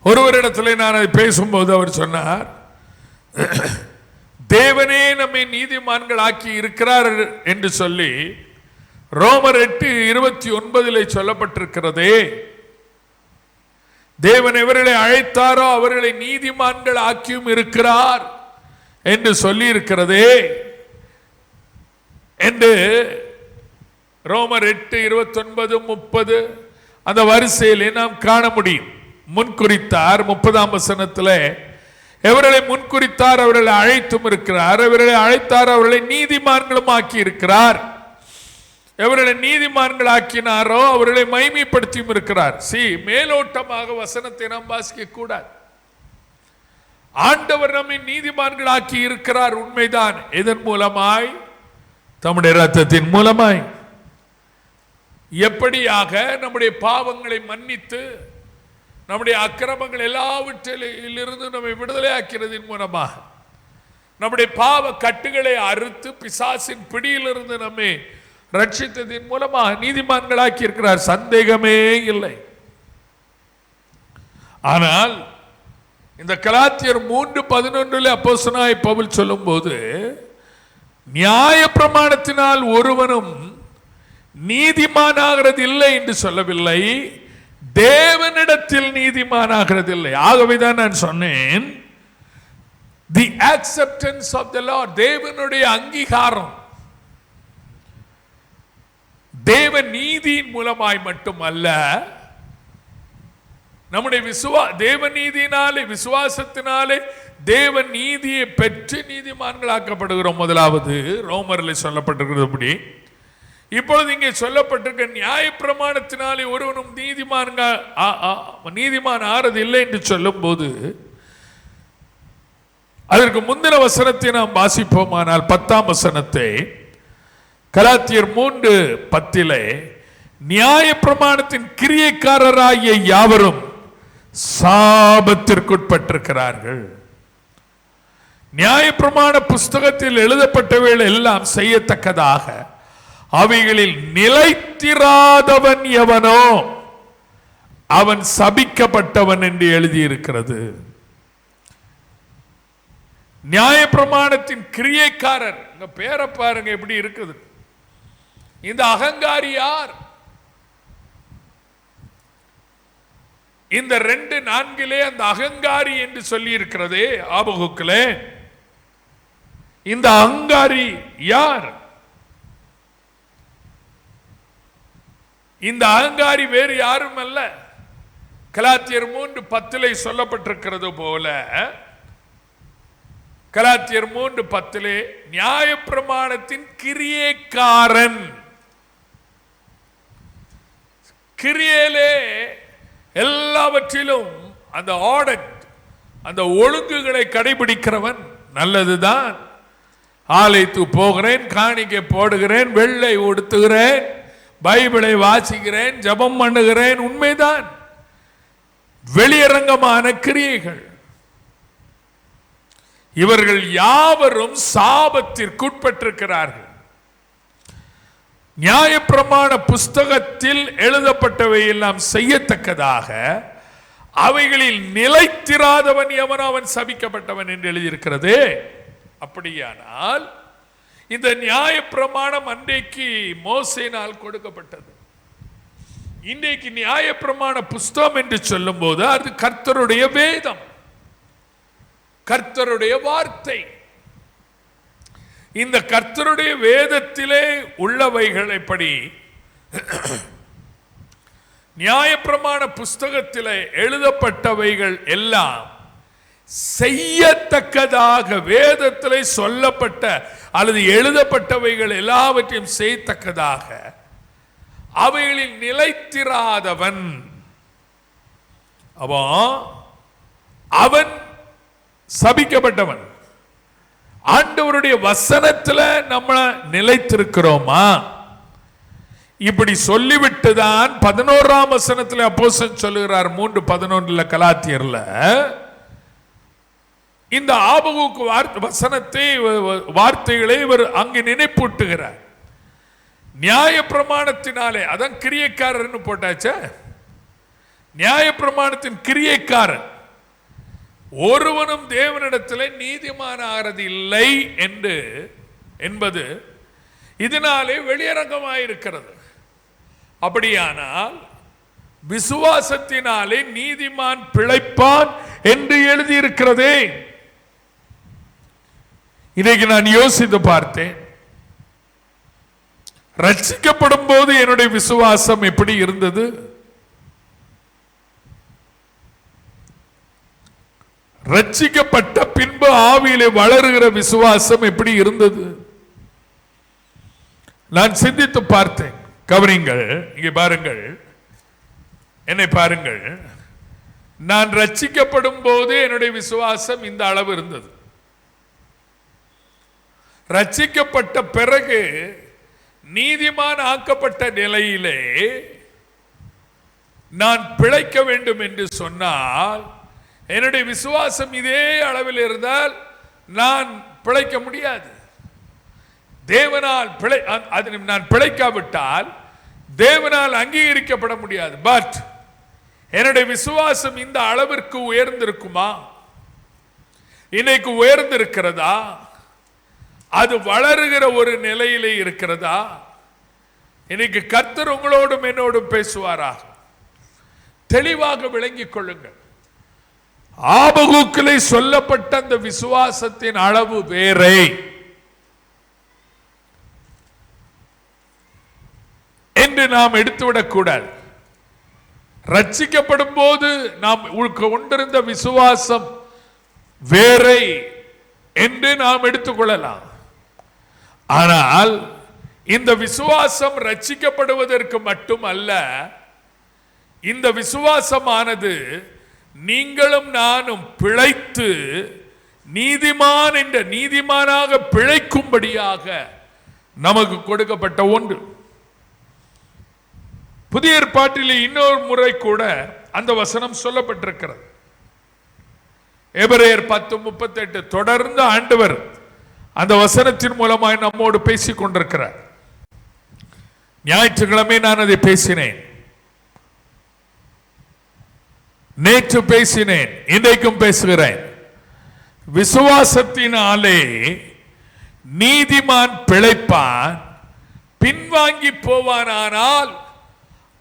ஒருவரிடத்தில் நான் அதை பேசும்போது அவர் சொன்னார், தேவனே நம்மை நீதிமான்கள் ஆக்கி இருக்கிறார் என்று சொல்லி ரோமர் 8:29 சொல்லப்பட்டிருக்கிறதே, தேவன் எவர்களை அழைத்தாரோ அவர்களை நீதிமான்கள் ஆக்கியும் இருக்கிறார் என்று சொல்லி இருக்கிறதே என்று ரோமர் 8:29-30 அந்த வரிசையிலே நாம் காண முடியும். முன்குறித்தார் 30ஆம் வசனத்தில் எவர்களை முன்குறித்தார் அவர்களை அழைத்தும் இருக்கிறார், எவர்களை அழைத்தார் அவர்களை நீதிமான்களும் ஆக்கி இருக்கிறார், எவர்களை நீதிமான்கள் ஆக்கினாரோ அவர்களை மகிமைப்படுத்தியும் இருக்கிறார். மேலோட்டமாக வசனத்தை நாம் வாசிக்க கூடாது. ஆண்டவர் நம்மை நீதிமான்கள் ஆக்கி இருக்கிறார், உண்மைதான். இதன் மூலமாய்? தம்முடைய இரத்தத்தின் மூலமாய். எப்படியாக? நம்முடைய பாவங்களை மன்னித்து நம்முடைய அக்கிரமங்கள் எல்லாவற்றிலிருந்து நம்மை விடுதலை ஆக்கிறதின் மூலமாக, நம்முடைய பாவ கட்டுகளை அறுத்து பிசாசின் பிடியிலிருந்து நம்மை ரட்சித்ததின் மூலமாக நீதிமான்களாக்கி இருக்கிறார், சந்தேகமே இல்லை. ஆனால் இந்த கலாத்தியர் 3:11 அப்போஸ்தலனாகிய பவுல் சொல்லும் போது, நியாய பிரமாணத்தினால் ஒருவனும் நீதிமானாகிறது இல்லை என்று சொல்லவில்லை, தேவனிடத்தில் நீதிமானாகிறதில்லை. ஆகவேதான் நான் சொன்னேன், தி அக்செப்டன்ஸ் ஆஃப் தி லார்ட், தேவனுடைய அங்கீகாரம் தேவ நீதியின் மூலமாய் மட்டுமல்ல, நம்முடைய தேவ நீதியினாலே விசுவாசத்தினாலே தேவ நீதியை பெற்று நீதிமான்களாக்கப்படுகிறோம். முதலாவது ரோமரில் சொல்லப்பட்டிருக்கிறபடி, இப்பொழுது இங்கே சொல்லப்பட்டிருக்க நியாய பிரமாணத்தினாலே ஒருவனும் நீதிமான் ஆறது இல்லை என்று சொல்லும் போது, அதற்கு முந்தின வசனத்தை நாம் வாசிப்போமானால் 10ஆம் வசனத்தை, கலாத்தியர் 3:10 நியாய பிரமாணத்தின் கிரியைக்காரராகிய யாவரும் சாபத்திற்குட்பட்டிருக்கிறார்கள். நியாய பிரமாண புஸ்தகத்தில் எழுதப்பட்டவைகள் எல்லாம் செய்யத்தக்கதாக அவைகளில் நிலைத்திராதவன் எவனோ அவன் சபிக்கப்பட்டவன் என்று எழுதியிருக்கிறது. நியாய பிரமாணத்தின் கிரியைக்காரர், உங்க பேரை பாருங்க எப்படி இருக்குது. இந்த அகங்காரி யார்? இந்த 2:4 அந்த அகங்காரி என்று சொல்லி இருக்கிறதே ஆபகுக்கிலே, இந்த அகங்காரி யார்? இந்த அகங்காரி வேறு யாரும் அல்ல. கலாத்தியர் 3:10 சொல்லப்பட்டிருக்கிறது போல, கலாத்தியர் 3:10 நியாயப்பிரமாணத்தின் கிரியைக்காரன். கிரியையிலே எல்லாவற்றிலும் அந்த ஆர்டர், அந்த ஒழுங்குகளை கடைபிடிக்கிறவன் நல்லதுதான். ஆலயத்துக்கு போகிறேன், காணிக்கை போடுகிறேன், வெள்ளை உடுத்துகிறேன், பைபிளை வாசிக்கிறேன், ஜபம் பண்ணுகிறேன். உண்மைதான், வெளியரங்கமான கிரியைகள். இவர்கள் யாவரும் சாபத்திற்குட்பட்டிருக்கிறார்கள். நியாயப்பிரமாண புஸ்தகத்தில் எழுதப்பட்டவை எல்லாம் செய்யத்தக்கதாக அவைகளில் நிலைத்திராதவன் எவன் அவன் சபிக்கப்பட்டவன் என்று எழுதியிருக்கிறது. அப்படியானால் இந்த நியாயப்பிரமாணம் அன்றைக்கு மோசேயினால் கொடுக்கப்பட்டது. இன்றைக்கு நியாயப்பிரமாண புஸ்தகம் என்று சொல்லும் போது அது கர்த்தருடைய வேதம், கர்த்தருடைய வார்த்தை. இந்த கர்த்தருடைய வேதத்திலே உள்ளவைகள் எப்படி நியாயப்பிரமாண புஸ்தகத்திலே எழுதப்பட்டவைகள் எல்லாம் செய்யத்தக்கதாக வேதத்திலே சொல்லப்பட்ட அல்லது எழுதப்பட்டவைகள் எல்லாவற்றையும் செய்யத்தக்கதாக அவைகளில் நிலைத்திராதவன் அவன் சபிக்கப்பட்டவன். ஆண்டவருடைய வசனத்துல நம்ம நிலைத்திருக்கிறோமா? இப்படி சொல்லிவிட்டுதான் 11ஆம் வசனத்தில் அப்போஸ்தலன் சொல்லுகிறார், 3:11 கலாத்தியர்ல இந்த ஆபகுக்கு வார்த்தைகளை இவர் அங்கு நினைப்பூட்டுகிறார். நியாய பிரமாணத்தினாலே, அதான் கிரியைக்காரர்னு போட்டாச்ச, நியாய பிரமாணத்தின் கிரியைக்காரன் ஒருவனும் தேவனிடத்தில் நீதிமான் ஆகிறது இல்லை என்பது இதனாலே வெளியரங்கமாயிருக்கிறது. அப்படியானால் விசுவாசத்தினாலே நீதிமான் பிழைப்பான் என்று எழுதியிருக்கிறதே. இன்னைக்கு நான் யோசித்து பார்த்தேன், ரட்சிக்கப்படும் போது என்னுடைய விசுவாசம் எப்படி இருந்தது? ரட்சிக்கப்பட்ட பின்பு ஆவியிலே வளருகிற விசுவாசம் எப்படி இருந்தது? நான் சிந்தித்து பார்த்தேன். கவனிங்கள், இங்கே பாருங்கள், என்னை பாருங்கள். நான் ரட்சிக்கப்படும் போது என்னுடைய விசுவாசம் இந்த அளவு இருந்தது. ரட்சிக்கப்பட்ட பிறகு நீதிமான் ஆக்கப்பட்ட நிலையிலே நான் பிழைக்க வேண்டும் என்று சொன்னால் என்னுடைய விசுவாசம் இதே அளவில் இருந்தால் நான் பிழைக்க முடியாது. தேவனால் நான் பிழைக்காவிட்டால் தேவனால் அங்கீகரிக்கப்பட முடியாது. பட் என்னுடைய விசுவாசம் இந்த அளவிற்கு உயர்ந்திருக்குமா? இன்னைக்கு உயர்ந்திருக்கிறதா? அது வளருகிற ஒரு நிலையிலே இருக்கிறதா? இன்னைக்கு கர்த்தர் உங்களோடும் என்னோடும் பேசுவாராக. தெளிவாக விளங்கிக் கொள்ளுங்கள். ஆபகுக்கிலே சொல்லப்பட்ட அந்த விசுவாசத்தின் அளவு வேறே. என்று நாம் எடுத்துவிடக் கூடாது. ரட்சிக்கப்படும் போது நாம் கொண்டிருந்த விசுவாசம் வேறே என்று நாம் எடுத்துக்கொள்ளலாம். ஆனால் இந்த விசுவாசம் ரட்சிக்கப்படுவதற்கு மட்டுமல்ல, இந்த விசுவாசமானது நீங்களும் நானும் பிழைத்து நீதிமான் என்ற நீதிமானாக பிழைக்கும்படியாக நமக்கு கொடுக்கப்பட்ட ஒன்று. புதிய ஏற்பாட்டில் இன்னொரு முறை கூட அந்த வசனம் சொல்லப்பட்டிருக்கிறது. எபிரேயர் 10:38 தொடர்ந்து ஆண்டவர் அந்த வசனத்தின் மூலமாய் நம்மோடு பேசிக் கொண்டிருக்கிறார். ஞாயிற்றுக்கிழமை நான் அதை பேசினேன், நேற்று பேசினேன், இன்றைக்கும் பேசுகிறேன். விசுவாசத்தினாலே நீதிமான் பிழைப்பான், பின்வாங்கி போவானால்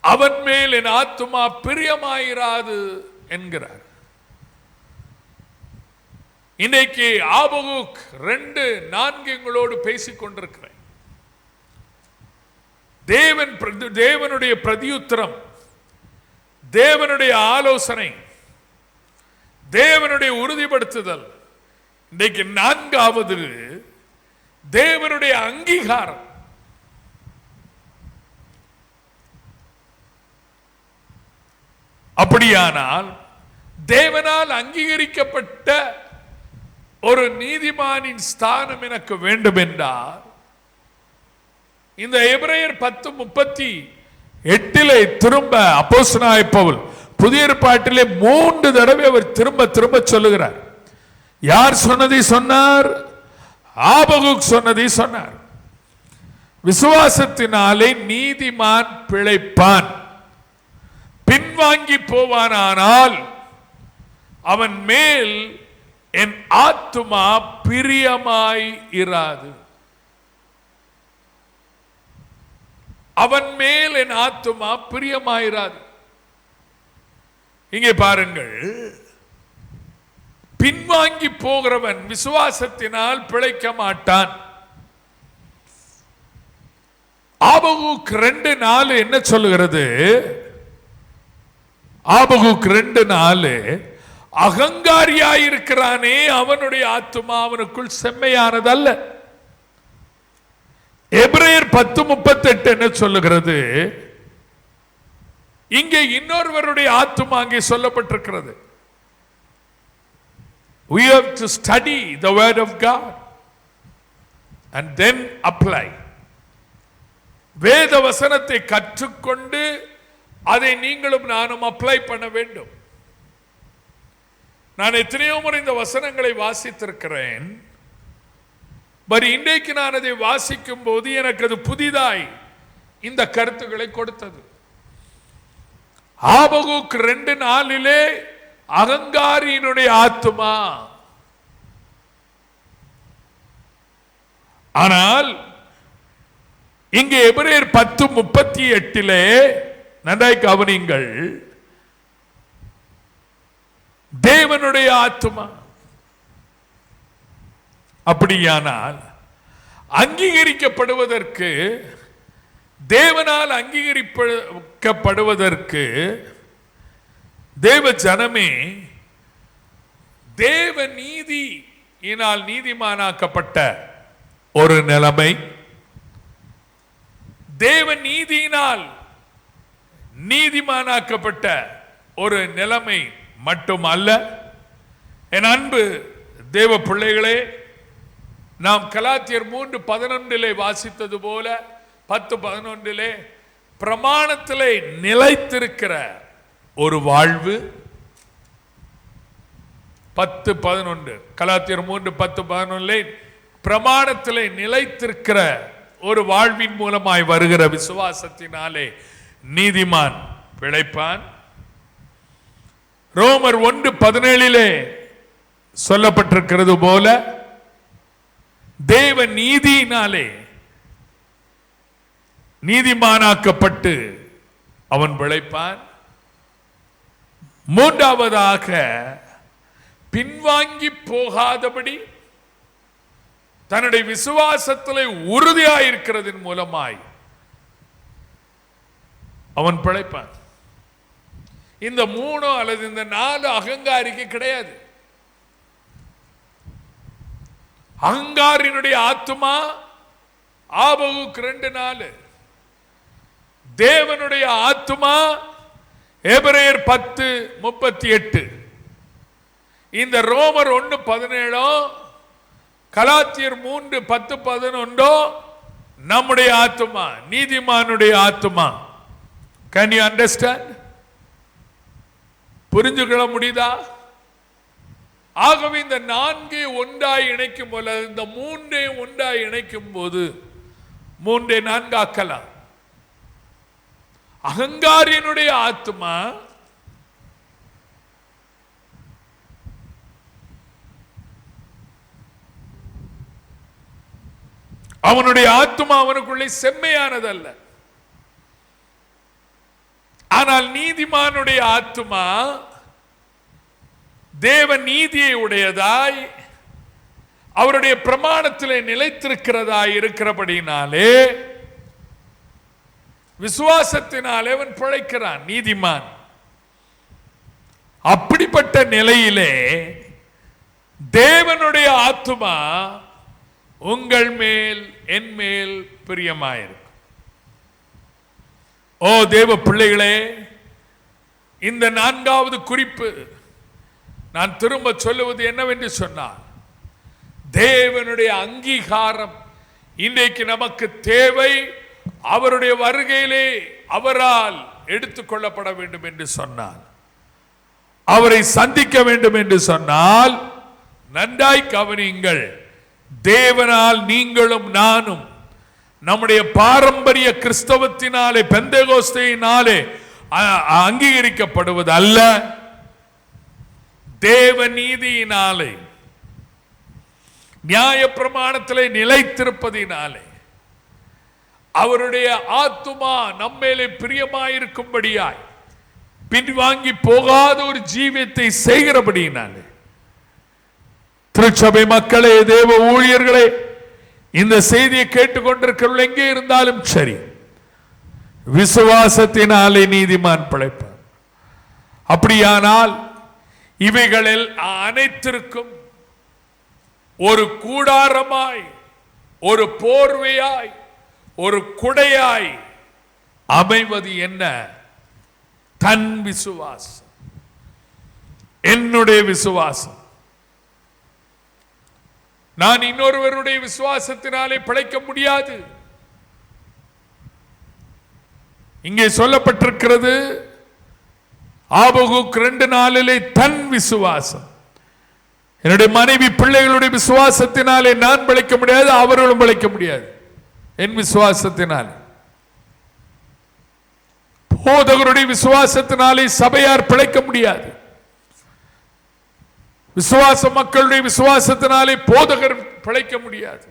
அவன் மேல் என் ஆத்துமா பிரியமாயிராது என்கிறார். இன்னைக்கு ஆபகுக் 2:4 எங்களோடு பேசிக் கொண்டிருக்கிறேன். தேவனுடைய பிரதியுத்தரம், தேவனுடைய ஆலோசனை, தேவனுடைய உறுதிப்படுத்துதல். இன்றைக்கு 4வது தேவனுடைய அங்கீகாரம். அப்படியானால் தேவனால் அங்கீகரிக்கப்பட்ட ஒரு நீதிமானின் ஸ்தானம் எனக்கு வேண்டும் என்றார். இந்த எபிரேயர் 10:38 திரும்ப அப்போஸ்தலனாகிய பவுல் புதிய ஏற்பாட்டிலே 3 தடவை அவர் திரும்ப திரும்ப சொல்லுகிறார். யார் சொன்னதை சொன்னார்? ஆபகுக் சொன்னதை சொன்னார். விசுவாசத்தினாலே நீதிமான் பிழைப்பான், பின்வாங்கி போவானால் அவன் மேல் என் ஆத்துமா பிரியமாய் இராது. அவன் மேல் என் ஆத்துமா பிரியமாயிராது. இங்கே பாருங்கள், பின்வாங்கி போகிறவன் விசுவாசத்தினால் பிழைக்க மாட்டான். ஆபகுக் 2:4 என்ன சொல்லுகிறது? ஆபகுக் 2:4 அகங்காரியாயிருக்கிறானே அவனுடைய ஆத்துமா அவனுக்குள் செம்மையானதல்ல. எபிரேயர் 10:38 என்ன சொல்லுகிறது? இங்கே இன்னொருவருடைய ஆத்துமா அங்கே சொல்லப்பட்டிருக்கிறது. We have to study the word of God and then apply. வேத வசனத்தை கற்றுக்கொண்டு அதை நீங்களும் நானும் அப்ளை பண்ண வேண்டும். நான் எத்தனையோ முறை இந்த வசனங்களை வாசித்திருக்கிறேன். இன்றைக்கு நான் அதை வாசிக்கும் போது எனக்கு அது புதிதாய் இந்த கருத்துக்களை கொடுத்தது. ஆபகுக் 2:4 அகங்காரியினுடைய ஆத்துமா. ஆனால் இங்கே எபிரேயர் 10:38 நன்றாய் கவனியுங்கள், தேவனுடைய ஆத்துமா. அப்படியானால் அங்கீகரிக்கப்படுவதற்கு, தேவனால் அங்கீகரிக்கப்படுவதற்கு தேவ ஜனமே தேவ நீதியினால் நீதிமானாக்கப்பட்ட ஒரு நிலைமை, தேவ நீதியினால் நீதிமானாக்கப்பட்ட ஒரு நிலைமை மட்டுமல்ல. என் அன்பு தேவ பிள்ளைகளே, நாம் கலாத்தியர் 3:11 வாசித்தது போல 10:11 பிரமாணத்திலே நிலைத்திருக்கிற ஒரு வாழ்வு. 10:11 கலாத்தியர் 3:10-11 பிரமாணத்திலே நிலைத்திருக்கிற ஒரு வாழ்வின் மூலமாய் வருகிற விசுவாசத்தினாலே நீதிமான் பிழைப்பான். ரோமர் 1:17 சொல்லப்பட்டிருக்கிறது போல தேவ நீதியினாலே நீதிமானாக்கப்பட்டு அவன் பிழைப்பான். மூன்றாவதாக பின்வாங்கி போகாதபடி தன்னுடைய விசுவாசத்திலே உறுதியாயிருக்கிறதின் மூலமாய் அவன் பிழைப்பான். இந்த 3 அல்லது இந்த 4 அகங்காரிக்கு கிடையாது. அகங்காரினுடைய ஆத்துமா ஆபகுக் 2:4, தேவனுடைய ஆத்துமா எபிரேயர் 10:38, இந்த ரோமர் 1:17, கலாத்தியர் 3:10-11 நம்முடைய ஆத்துமா, நீதிமானுடைய ஆத்துமா. Can you understand? புரிஞ்சுக்கொள்ள முடியுதா? ஆகவே இந்த 4 ஒன்றாய் இணைக்கும் போது, இந்த 3 ஒன்றாய் இணைக்கும் போது 3 4 ஆக்கலாம். அகங்காரியினுடைய ஆத்துமா அவனுடைய ஆத்துமா அவனுக்குள்ளே செம்மையானதல்ல. ஆனால் நீதிமானுடைய ஆத்துமா தேவ நீதியை உடையதாய் அவருடைய பிரமாணத்திலே நிலைத்திருக்கிறதாய் இருக்கிறபடினாலே விசுவாசத்தினாலே அவன் பிழைக்கிறான், நீதிமான். அப்படிப்பட்ட நிலையிலே தேவனுடைய ஆத்துமா உங்கள் மேல் என் மேல் பிரியமாயிருக்கும். ஓ தேவ பிள்ளைகளே, இந்த 4வது குறிப்பு நான் திரும்ப சொல்லுவது என்னவென்று சொன்னால், தேவனுடைய அங்கீகாரம் இன்றைக்கு நமக்கு தேவை. அவருடைய வருகையிலே அவரால் எடுத்துக்கொள்ளப்பட வேண்டும் என்று சொன்னார், அவரை சந்திக்க வேண்டும் என்று சொன்னால், நன்றாய் கவனியுங்கள், தேவனால் நீங்களும் நானும் நம்முடைய பாரம்பரிய கிறிஸ்தவத்தினாலே பெந்தேகோஸ்தேயினாலே அங்கீகரிக்கப்படுவது அல்ல, தேவ நீதியினாலே நியாய பிரமாணத்திலே நிலைத்திருப்பதினாலே அவருடைய ஆத்துமா நம்மேலே பிரியமாயிருக்கும்படியாய் பின்வாங்கி போகாத ஒரு ஜீவியத்தை செய்கிறபடியினாலே, திருச்சபை மக்களே, தேவ ஊழியர்களே, இந்த செய்தியை கேட்டுக்கொண்டிருக்கிறவர்கள் எங்கே இருந்தாலும் சரி, விசுவாசத்தினாலே நீதிமான் பிழைப்பார். அப்படியானால் இவைகளில் அனைத்திற்கும் ஒரு கூடாரமாய், ஒரு போர்வையாய், ஒரு குடையாய் அமைவது என்ன? தன் விசுவாசம், என்னுடைய விசுவாசம். நான் இன்னொருவருடைய விசுவாசத்தினாலே பிழைக்க முடியாது. இங்கே சொல்லப்பட்டிருக்கிறது, ஆபகுக் 2:4 தன் விசுவாசம். என்னுடைய மனைவி பிள்ளைகளுடைய விசுவாசத்தினாலே நான் பிழைக்க முடியாது, அவர்களும் பிழைக்க முடியாது. என் விசுவாசத்தினால், போதகருடைய விசுவாசத்தினாலே சபையார் பிழைக்க முடியாது. விசுவாச மக்களுடைய விசுவாசத்தினாலே போதகர் பிழைக்க முடியாது.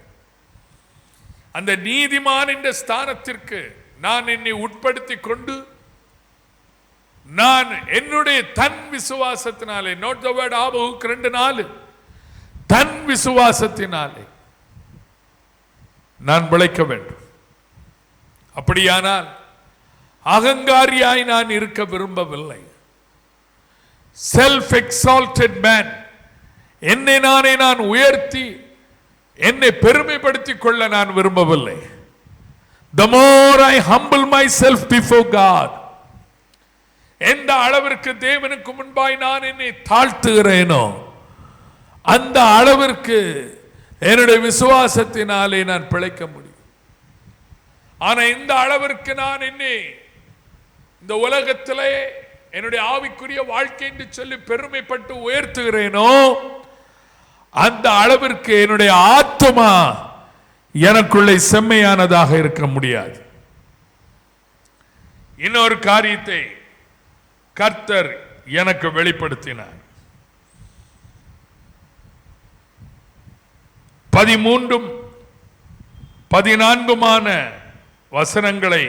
அந்த நீதிமான் என்ற ஸ்தானத்திற்கு நான் என்னை உட்படுத்தி கொண்டு, நான் என்னுடைய தன் விசுவாசத்தினாலே, நோட் தி வேர்ட், ஆபகுக் 2:4, தன் விசுவாசத்தினாலே நான் பிழைக்க வேண்டும். அப்படியானால் அகங்காரியாய் நான் இருக்க விரும்பவில்லை. செல்ஃப் எக்ஸால்டட் மேன், என்னை நானே நான் உயர்த்தி என்னை பெருமைப்படுத்திக் கொள்ள நான் விரும்பவில்லை. The more I humble myself before God, எந்த அளவிற்கு தேவனுக்கு முன்பாய் நான் என்னை தாழ்த்துகிறேனோ அந்த அளவிற்கு என்னுடைய விசுவாசத்தினாலே நான் பிழைக்க முடியும். ஆனா இந்த அளவிற்கு நான் என்னை இந்த உலகத்திலே என்னுடைய ஆவிக்குரிய வாழ்க்கை என்று சொல்லி பெருமைப்பட்டு உயர்த்துகிறேனோ அந்த அளவிற்கு என்னுடைய ஆத்துமா எனக்குள்ளே செம்மையானதாக இருக்க முடியாது. இன்னொரு காரியத்தை கர்த்தர் எனக்கு வெளிப்படுத்தினார். 13 14 வசனங்களை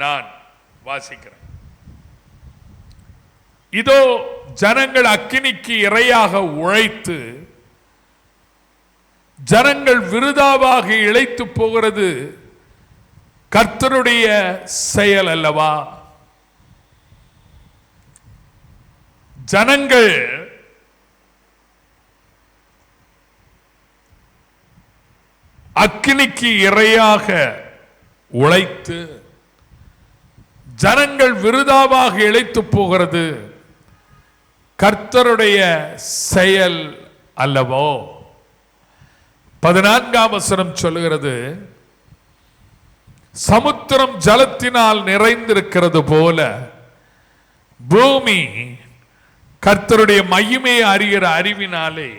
நான் வாசிக்கிறேன். இதோ ஜனங்கள் அக்கினிக்கு இரையாக உழைத்து ஜனங்கள் விருதாவாக இழைத்து போகிறது கர்த்தருடைய செயல் அல்லவா? ஜனங்கள் அக்கினிக்கு இரையாக உழைத்து ஜனங்கள் விருதாவாக இழைத்து போகிறது கர்த்தருடைய செயல் அல்லவோ? 14 வசனம் சொல்லுகிறது, சமுத்திரம் ஜலத்தினால் நிறைந்திருக்கிறது போல பூமி கர்த்தருடைய மகிமையை அறிகிற அறிவினாலே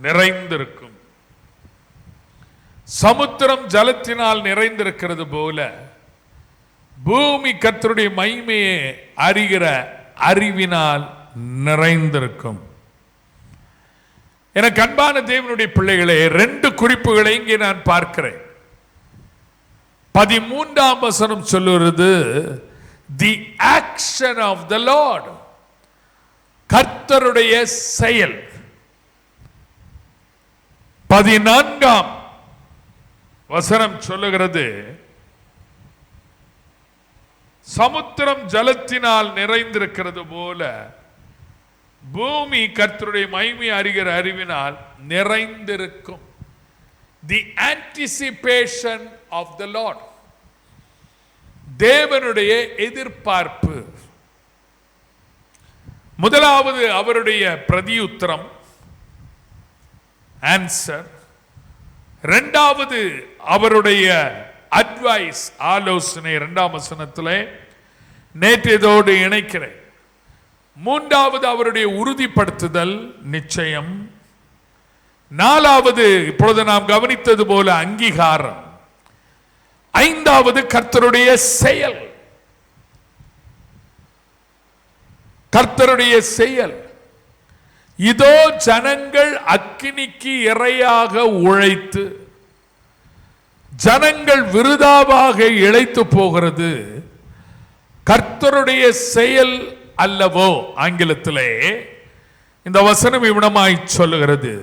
நிறைந்திருக்கும். சமுத்திரம் ஜலத்தினால் நிறைந்திருக்கிறது போல பூமி கர்த்தருடைய மகிமையை அறிகிற அறிவினால் நிறைந்திருக்கும். எனக்கு அன்பான தேவனுடைய பிள்ளைகளே, 2 குறிப்புகளை இங்கே நான் பார்க்கிறேன். 13 வசனம் சொல்லுகிறது, the action of the lord, கர்த்தருடைய செயல். 14 வசனம் சொல்லுகிறது, சமுத்திரம் ஜலத்தினால் நிறைந்திருக்கிறது போல பூமி கர்த்தருடைய மகிமை அறிகிற அறிவினால் நிறைந்திருக்கும். தி ஆன்டிசிபேஷன் ஆஃப் த லார்ட், தேவனுடைய எதிர்பார்ப்பு. முதலாவது அவருடைய பிரதியுத்தரம், ஆன்சர். இரண்டாவது அவருடைய அட்வைஸ், ஆலோசனை 2ஆம் வசனத்திலே நேற்றதோடு இணைக்கிறேன். மூன்றாவது அவருடைய உறுதிப்படுத்துதல், நிச்சயம். நாலாவது இப்பொழுது நாம் கவனித்தது போல அங்கீகாரம். ஐந்தாவது கர்த்தருடைய செயல். கர்த்தருடைய செயல். இதோ ஜனங்கள் அக்கினிக்கு இரையாக உழைத்து ஜனங்கள் விருதாவாக இழைத்து போகிறது கர்த்தருடைய செயல் அல்லவோ. ஆங்கிலத்திலே இந்த வசனம் இவ்விடமாய் சொல்லுகிறது,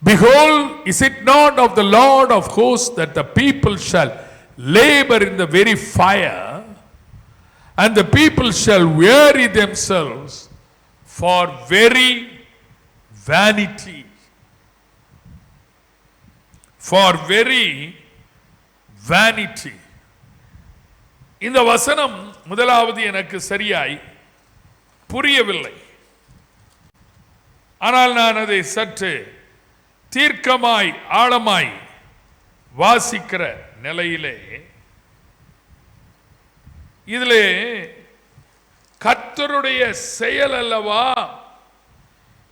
Behold, is it not of the Lord of hosts that the people shall labor in the very fire, and the people shall weary themselves for very vanity. For very vanity. இந்த வசனம் முதலாவது எனக்கு சரியாய் புரியவில்லை. ஆனால் நான் அதை சற்று தீர்க்கமாய் ஆழமாய் வாசிக்கிற நிலையிலே இதிலே கர்த்தருடைய செயல் அல்லவா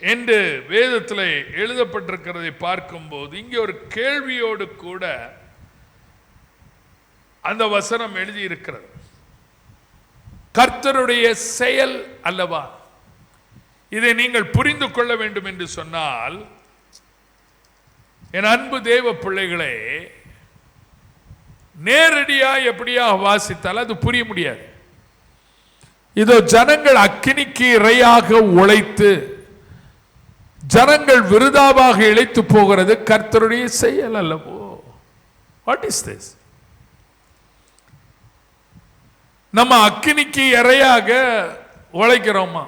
என்று வேதத்திலே எழுதப்பட்டிருக்கிறதை பார்க்கும்போது இங்கே ஒரு கேள்வியோடு கூட அந்த வசனம் எழுதியிருக்கிறது. கர்த்தருடைய செயல் அல்லவா? இதை நீங்கள் புரிந்து கொள்ள வேண்டும் என்று சொன்னால், என் அன்பு தேவ பிள்ளைகளே, நேரடியா எப்படியா வாசித்தால் அது புரிய முடியாது. இதோ ஜனங்கள் அக்கினிக்கு இரையாக உழைத்து ஜனங்கள் விருதாவாக இழைத்து போகிறது கர்த்தருடைய செயல் அல்லவோ. What is this? நம்ம அக்கினிக்கு இரையாக உழைக்கிறோமா?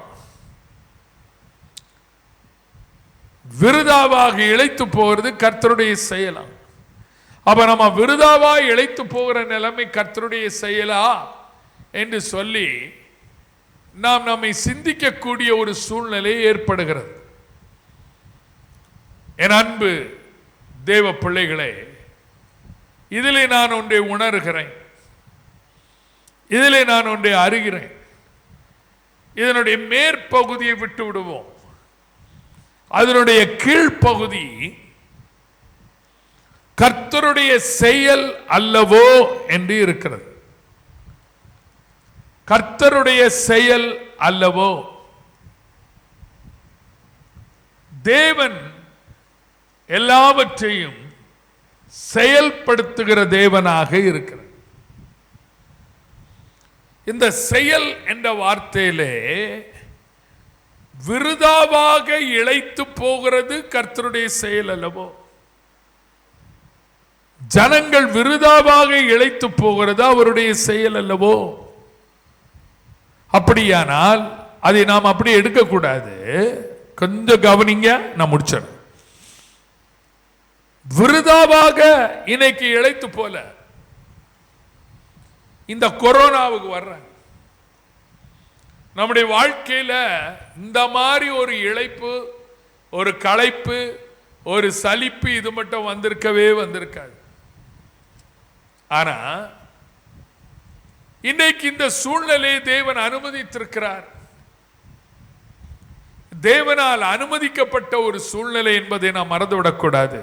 விருதாவாக இழைத்து போகிறது கர்த்தருடைய செயலா? அப்ப நம்ம விருதாவா இழைத்து போகிற நிலைமை கர்த்தருடைய செயலா என்று சொல்லி நாம் நம்மை சிந்திக்கக்கூடிய ஒரு சூழ்நிலை ஏற்படுகிறது. என் அன்பு தேவ பிள்ளைகளே, இதிலே நான் ஒன்றை உணர்கிறேன், இதிலே நான் ஒன்றை அறிகிறேன். இதனுடைய மேற்பகுதியை விட்டு விடுவோம். அதனுடைய கீழ்ப்பகுதி கர்த்தருடைய செயல் அல்லவோ என்று இருக்கிறது. கர்த்தருடைய செயல் அல்லவோ? தேவன் எல்லாவற்றையும் செயல்படுத்துகிற தேவனாக இருக்கிறார். இந்த செயல் என்ற வார்த்தையிலே விருதாவாக இழைத்து போகிறது கர்த்தருடைய செயல் அல்லவோ? ஜனங்கள் விருதாவாக இழைத்து போகிறது அவருடைய செயல் அல்லவோ? அப்படியானால் அதை நாம் அப்படி எடுக்கக்கூடாது. கொஞ்சம் கவனிங்க, நான் முடிச்சேன். விருதாவாக இன்னைக்கு இழைத்து போல இந்த கொரோனாவுக்கு வர்ற நம்முடைய வாழ்க்கையில இந்த மாதிரி ஒரு இழைப்பு, ஒரு களைப்பு, ஒரு சலிப்பு இது மட்டும் வந்திருக்கவே வந்திருக்காது. ஆனா இன்னைக்கு இந்த சூழ்நிலையை தேவன் அனுமதித்திருக்கிறார். தேவனால் அனுமதிக்கப்பட்ட ஒரு சூழ்நிலை என்பதை நாம் மறந்துவிடக்கூடாது.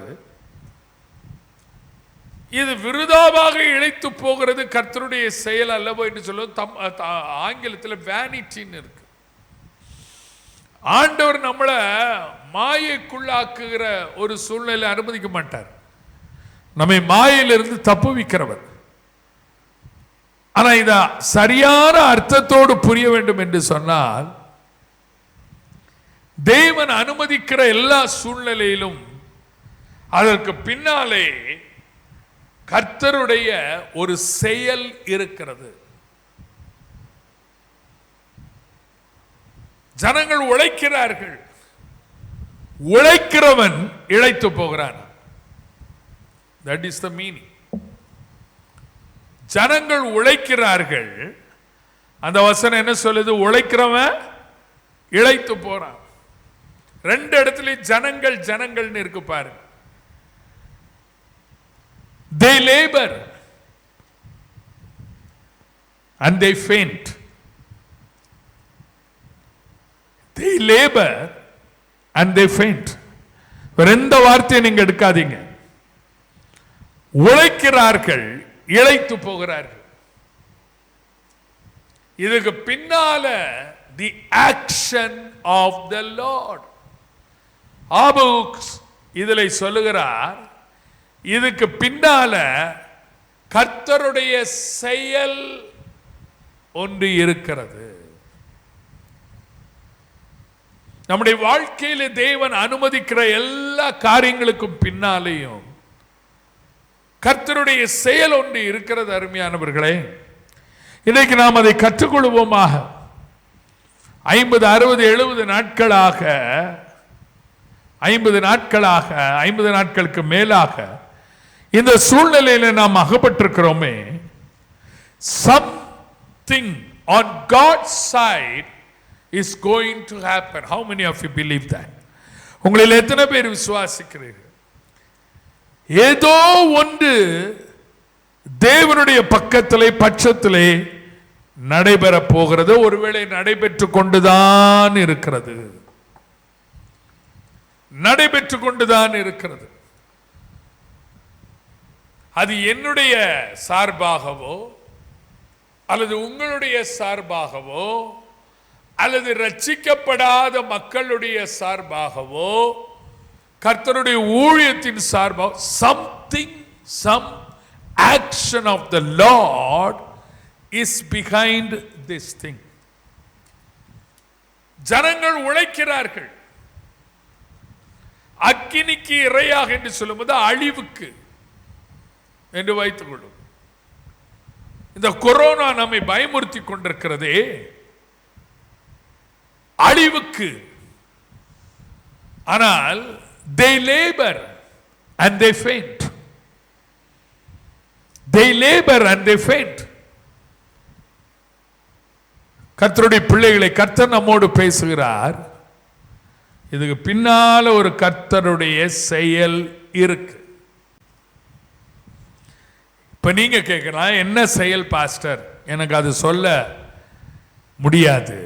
இது விருதாவாக இழைத்து போகிறது கர்த்தருடைய செயல் அல்லவோ என்று சொல்லுவது ஆங்கிலத்தில் வேனிட்டின்னு இருக்கு. ஆண்டவர் நம்மளை மாயைக்குள்ளாக்குகிற ஒரு சூழ்நிலை அனுமதிக்க மாட்டார். நம்மை மாயிலிருந்து தப்புவிக்கிறவர். ஆனா இத சரியான அர்த்தத்தோடு புரிய வேண்டும் என்று சொன்னால், தேவன் அனுமதிக்கிற எல்லா சூழ்நிலையிலும் அதற்கு பின்னாலே கர்த்தருடைய ஒரு செயல் இருக்கிறது. ஜனங்கள் உழைக்கிறார்கள், உழைக்கிறவன் இழைத்து போகிறான். That is the meaning. ஜனங்கள் உழைக்கிறார்கள். அந்த வசனம் என்ன சொல்லுது? உழைக்கிறவன் இழைத்து போறான். ரெண்டு இடத்துலயும் ஜனங்கள் ஜனங்கள்னு இருக்கு பாருங்க. They labor and they faint. They labor and they faint. வேற எந்த வார்த்தையை நீங்க எடுக்காதீங்க. உழைக்கிறார்கள், இளைத்து போகிறார்கள். இதுக்கு பின்னால the action of the Lord. Habakkuk இதிலே சொல்லுகிறார், இதுக்கு பின்னால கர்த்தருடைய செயல் ஒன்று இருக்கிறது. நம்முடைய வாழ்க்கையில தேவன் அனுமதிக்கிற எல்லா காரியங்களுக்கும் பின்னாலேயும் கர்த்தருடைய செயல் ஒன்று இருக்கிறது. அருமையானவர்களே, இன்னைக்கு நாம் அதை கற்றுக்கொள்வோமாக. 50, 60, 70 நாட்களாக 50 நாட்களுக்கு மேலாக இந்த சூழ்நிலையில நாம் அகப்பட்டிருக்கிறோமே. Something on God's side is going to happen. How many of you believe that? உங்களில் எத்தனை பேர் விசுவாசிக்கிறீர்கள்? ஏதோ ஒன்று தேவனுடைய பக்கத்திலே பட்சத்திலே நடைபெற போகிறது. ஒருவேளை நடைபெற்று கொண்டுதான் இருக்கிறது. அது என்னுடைய சார்பாகவோ அல்லது உங்களுடைய சார்பாகவோ அல்லது ரட்சிக்கப்படாத மக்களுடைய சார்பாகவோ கர்த்தருடைய ஊழியத்தின் சார்பாக some action of the Lord is behind this thing. ஜனங்கள் உழைக்கிறார்கள். அக்கினிக்கு இரையாக என்று சொல்லும்போது அழிவுக்கு என்று வைத்துக் கொள்ளும். இந்த கொரோனா நம்மை பயமுறுத்தி கொண்டிருக்கிறதே அழிவுக்கு. ஆனால் they labor and they faint. They labor and they faint. கர்த்தருடைய பிள்ளைகளை கர்த்தர் நம்மோடு பேசுகிறார். இதுக்கு பின்னால ஒரு கர்த்தருடைய செயல் இருக்கு. இப்ப நீங்க கேட்கலாம், என்ன செயல் பாஸ்டர்? எனக்கு அது சொல்ல முடியாது.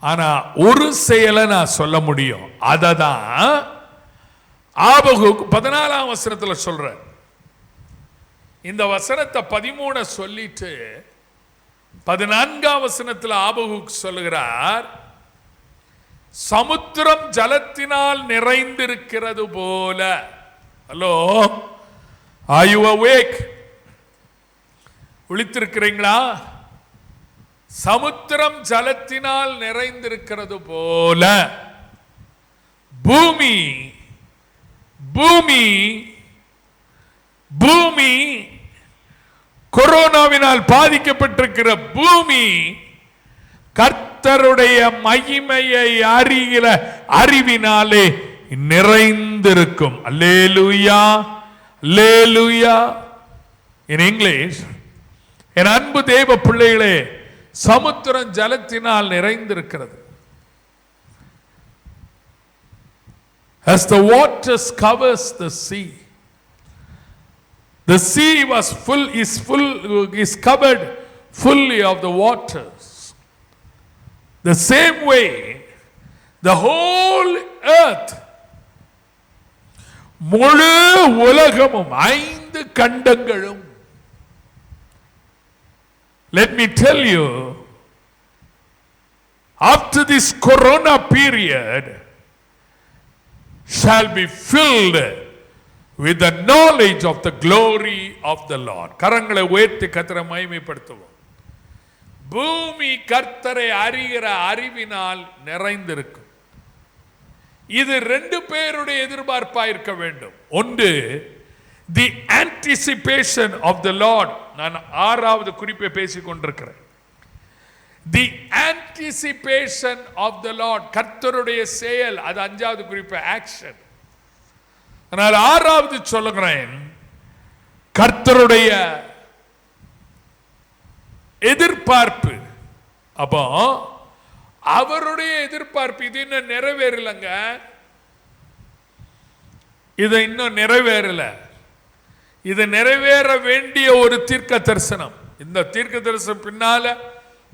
ஆனா ஒரு செயலை நான் சொல்ல முடியும். அததான் ஆபகுக் 14ஆம் வசனத்துல சொல்ற. இந்த வசனத்தை 13 சொல்லிட்டு 14ஆம் வசனத்துல ஆபகுக் சொல்லுகிறார், சமுத்திரம் ஜலத்தினால் நிறைந்திருக்கிறது போல. Hello, are you awake? விழித்திருக்கிறீங்களா? சமுத்திரம் ஜலத்தினால் நிறைந்திருக்கிறது போல பூமி பூமி பூமி கொரோனாவினால் பாதிக்கப்பட்டிருக்கிற பூமி கர்த்தருடைய மகிமையை அறிகிற அறிவினாலே நிறைந்திருக்கும். அல்லேலூயா, அல்லேலூயா. In English, என் அன்பு தேவ பிள்ளைகளே, சமுத்திரம் ஜலத்தினால் நிறைந்திருக்கிறது. As the waters covers the sea, the sea is covered fully of the waters. The same way, the whole earth, முழு உலகமும் 5 கண்டங்களும். Let me tell you, after this corona period shall be filled with the knowledge of the glory of the Lord. கரங்களை உயர்த்தி கர்த்தரை மகிமைப்படுத்துவோம். பூமி கர்த்தரை அறிகிற அறிவினால் நிறைந்திருக்கும். இது 2 பேருடைய எதிர்பார்ப்பா இருக்க வேண்டும். ஒன்று, the anticipation of the Lord. நான் 6வது குறிப்பை பேசிக் கொண்டிருக்கிறேன். the anticipation of the Lord, கர்த்தருடைய செயல். அது 5வது குறிப்பு, ஆக்ஷன். ஆனால் 6வது சொல்லுகிறேன், கர்த்தருடைய எதிர்பார்ப்பு. அப்போ அவருடைய எதிர்பார்ப்பு இது இன்னும் நிறைவேறலங்க. இது இன்னும் நிறைவேறல. இது நிறைவேற வேண்டிய ஒரு தீர்க்க தரிசனம். இந்த தீர்க்க தரிசனம் பின்னால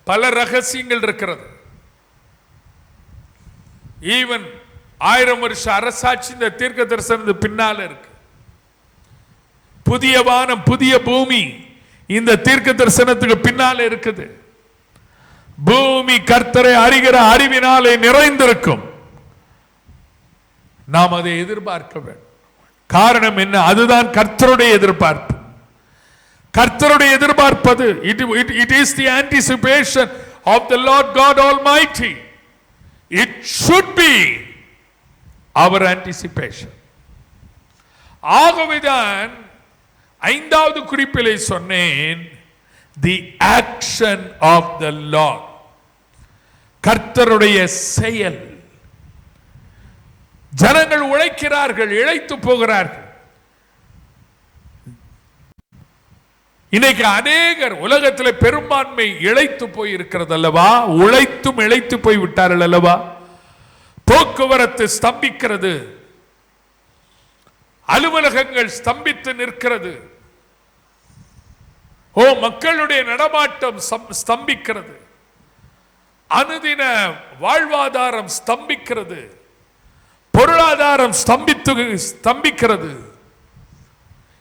பல ரகசியங்கள் இருக்கிறது. ஈவன் 1000 வருஷ அரசாட்சி இந்த தீர்க்க தரிசனத்துக்கு பின்னால இருக்கு. புதிய வானம் புதிய பூமி இந்த தீர்க்க தரிசனத்துக்கு பின்னால இருக்குது. பூமி கர்த்தரை அறிகிற அறிவினாலே நிறைந்திருக்கும். நாம் அதை எதிர்பார்க்க வேண்டும். காரணம் என்ன? அதுதான் கர்த்தருடைய எதிர்பார்ப்பு. கர்த்தருடைய எதிர்பார்ப்பது it is the anticipation of the Lord God Almighty. It should be our anticipation. ஆகவேதான் 5வது குறிப்பிலே சொன்னேன், the action of the Lord. கர்த்தருடைய செயல். ஜனங்கள் உழைக்கிறார்கள், இழைத்து போகிறார்கள். இன்னைக்கு அநேகர் உலகத்தில் பெரும்பான்மை இழைத்து போய் இருக்கிறது அல்லவா? உழைத்தும் இழைத்து போய் விட்டார்கள் அல்லவா? போக்குவரத்து ஸ்தம்பிக்கிறது, அலுவலகங்கள் ஸ்தம்பித்து நிற்கிறது, மக்களுடைய நடமாட்டம் ஸ்தம்பிக்கிறது, அனுதின வாழ்வாதாரம் ஸ்தம்பிக்கிறது, பொருளாதாரம் ஸ்தம்பிக்கிறது.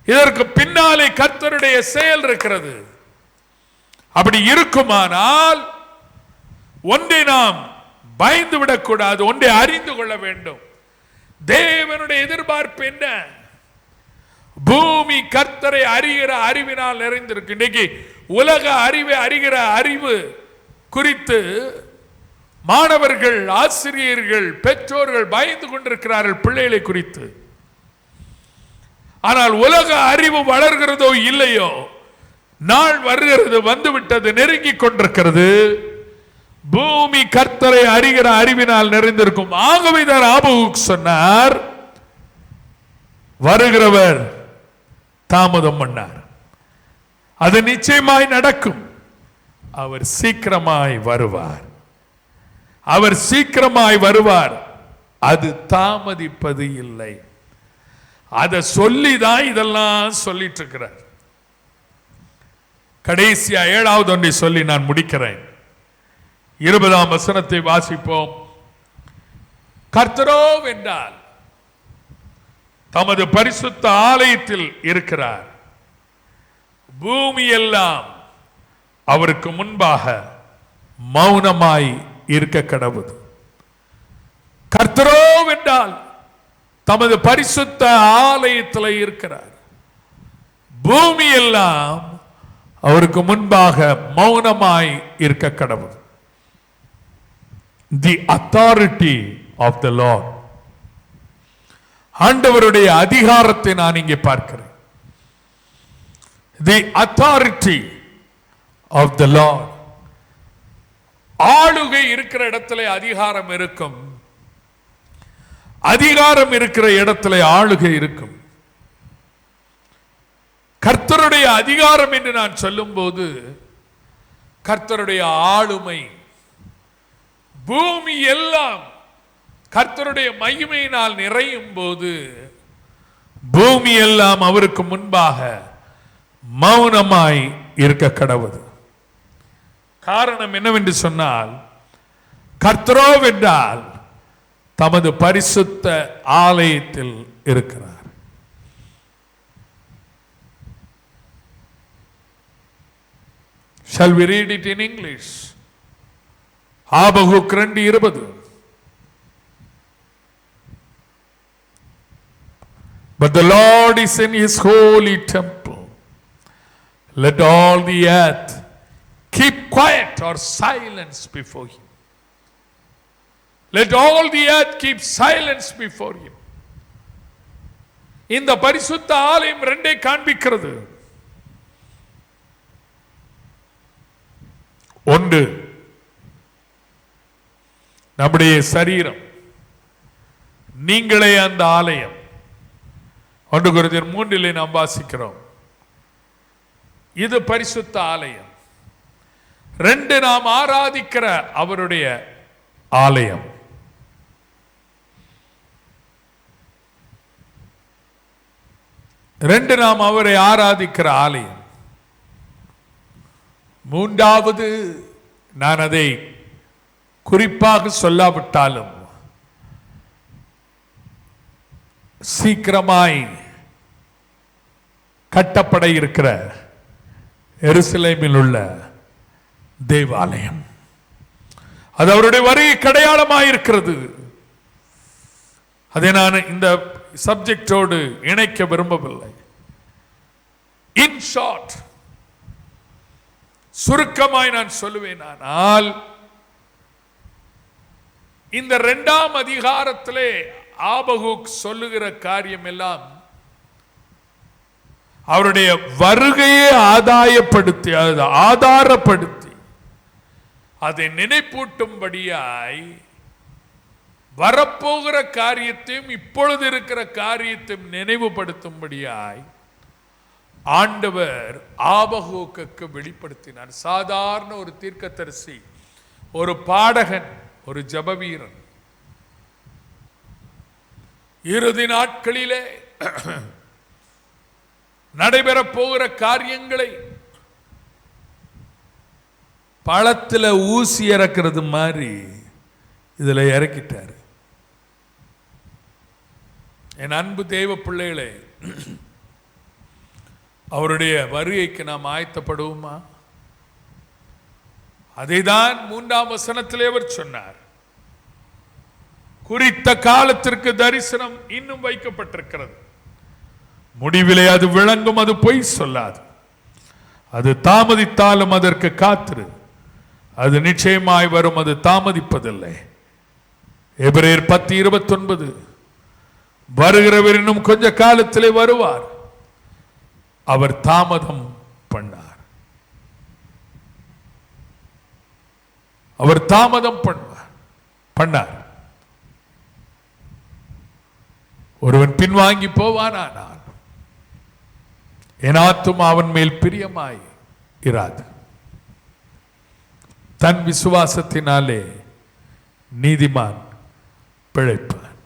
இதற்கு பின்னாலே கர்த்தருடைய செயல் இருக்கிறது. அப்படி இருக்குமானால் ஒன்றை நாம் பயந்து விடக்கூடாது, ஒன்றை அறிந்து கொள்ள வேண்டும். தேவனுடைய எதிர்பார்ப்பு என்ன? பூமி கர்த்தரை அறிகிற அறிவினால் நிறைந்திருக்கு. இன்னைக்கு உலக அறிவை அறிகிற அறிவு குறித்து மாணவர்கள், ஆசிரியர்கள், பெற்றோர்கள் பயந்து கொண்டிருக்கிறார்கள் பிள்ளைகளை குறித்து. ஆனால் உலக அறிவு வளர்கிறதோ இல்லையோ, நாள் வருகிறது, வந்துவிட்டது, நெருங்கிக் கொண்டிருக்கிறது. பூமி கர்த்தரை அறிகிற அறிவினால் நிறைந்திருக்கும். ஆகவேதான் ஆபகுக் சொன்னார், வருகிறவர் தாமதம் பண்ணார், அது நிச்சயமாய் நடக்கும், அவர் சீக்கிரமாய் வருவார், அவர் சீக்கிரமாய் வருவார், அது தாமதிப்பது இல்லை. அதை சொல்லிதான் இதெல்லாம் சொல்லிட்டு இருக்கிறார். கடைசியா 7வது ஒன்றை சொல்லி நான் முடிக்கிறேன். 20ஆம் வசனத்தை வாசிப்போம். கர்த்தரோ என்றால் தமது பரிசுத்த ஆலயத்தில் இருக்கிறார், பூமி எல்லாம் அவருக்கு முன்பாக மௌனமாய் இருக்க கடவுது. கர்த்தரோ என்றால் தமது பரிசுத்த ஆலயத்தில் இருக்கிறார், பூமி எல்லாம் அவருக்கு முன்பாக மௌனமாய் இருக்க கடவுது. The authority of the lord. ஆண்டவருடைய அதிகாரத்தை நான் இங்கே பார்க்கிறேன். The authority of the lord. ஆளுகை இருக்கிற இடத்துல அதிகாரம் இருக்கும், அதிகாரம் இருக்கிற இடத்துல ஆளுகை இருக்கும். கர்த்தருடைய அதிகாரம் என்று நான் சொல்லும் போது கர்த்தருடைய ஆளுமை, பூமி எல்லாம் கர்த்தருடைய மகிமையினால் நிறையும் போது பூமி எல்லாம் அவருக்கு முன்பாக மௌனமாய் இருக்க கடவுது. காரணம் என்னவென்று சொன்னால், கர்த்தரோ என்றால் தமது பரிசுத்த ஆலயத்தில் இருக்கிறார். Shall we read it in English? Habakkuk 2:20. But the Lord is in his holy temple. Let all the earth keep quiet or silence before him. Let all the earth keep silence before him. இந்த பரிசுத்த ஆலயம் ரெண்டே காண்பிக்கிறது. ஒன்று, நம்முடைய சரீரம், நீங்களே அந்த ஆலயம். 1 கொரிந்தியர் 3 நாம் வாசிக்கிறோம், இது பரிசுத்த ஆலயம். 2, நாம் ஆராதிக்கிற அவருடைய ஆலயம். ரெண்டு, நாம் அவரை ஆராதிக்கிற ஆலயம். மூன்றாவது, நான் அதை குறிப்பாக சொல்லாவிட்டாலும் சீக்கிரமாய் கட்டப்பட இருக்கிற எருசலேமில் உள்ள தேவாலயம். அது அவருடைய வருகை அடையாளமாக இருக்கிறது. அதை நான் இந்த சப்ஜெக்டோடு இணைக்க விரும்பவில்லை. இன் ஷார்ட், சுருக்கமாய் நான் சொல்லுவேன். ஆனால் இந்த 2ஆம் அதிகாரத்திலே ஆபகுக் சொல்லுகிற காரியம் எல்லாம் அவருடைய வருகையை ஆதாரப்படுத்தி அதை நினைப்பூட்டும்படியாய் வரப்போகிற காரியத்தையும் இப்பொழுது இருக்கிற காரியத்தையும் நினைவுபடுத்தும்படியாய் ஆண்டவர் ஆபகுக்குக்கு வெளிப்படுத்தினார். சாதாரண ஒரு தீர்க்கதரிசி, ஒரு பாடகன், ஒரு ஜபவீரன் இறுதி நாட்களிலே நடைபெறப் போகிற காரியங்களை பழத்தில் ஊசி இறக்கிறது மாதிரி இதுல இறக்கிட்டார். என் அன்பு தேவ பிள்ளைகளே, அவருடைய வருகைக்கு நாம் ஆயத்தப்படுவோமா? அதைதான் 3ஆம் வசனத்திலே அவர் சொன்னார். குறித்த காலத்திற்கு தரிசனம் இன்னும் வைக்கப்பட்டிருக்கிறது, முடிவிலே அது விளங்கும், அது பொய் சொல்லாது. அது தாமதித்தாலும் அதற்கு காத்திரு, அது நிச்சயமாய் வரும், அது தாமதிப்பதில்லை. எபிரேயர் 10:29, வருகிறவர் இன்னும் கொஞ்ச காலத்திலே வருவார், அவர் தாமதம் பண்ணார். அவர் தாமதம் பண்ணார். ஒருவன் பின்வாங்கி போவானானால் என் ஆத்துமா அவன் மேல் பிரியமாய் இராது. தன் விசுவாசத்தினாலே நீதிமான் பிழைப்பான்.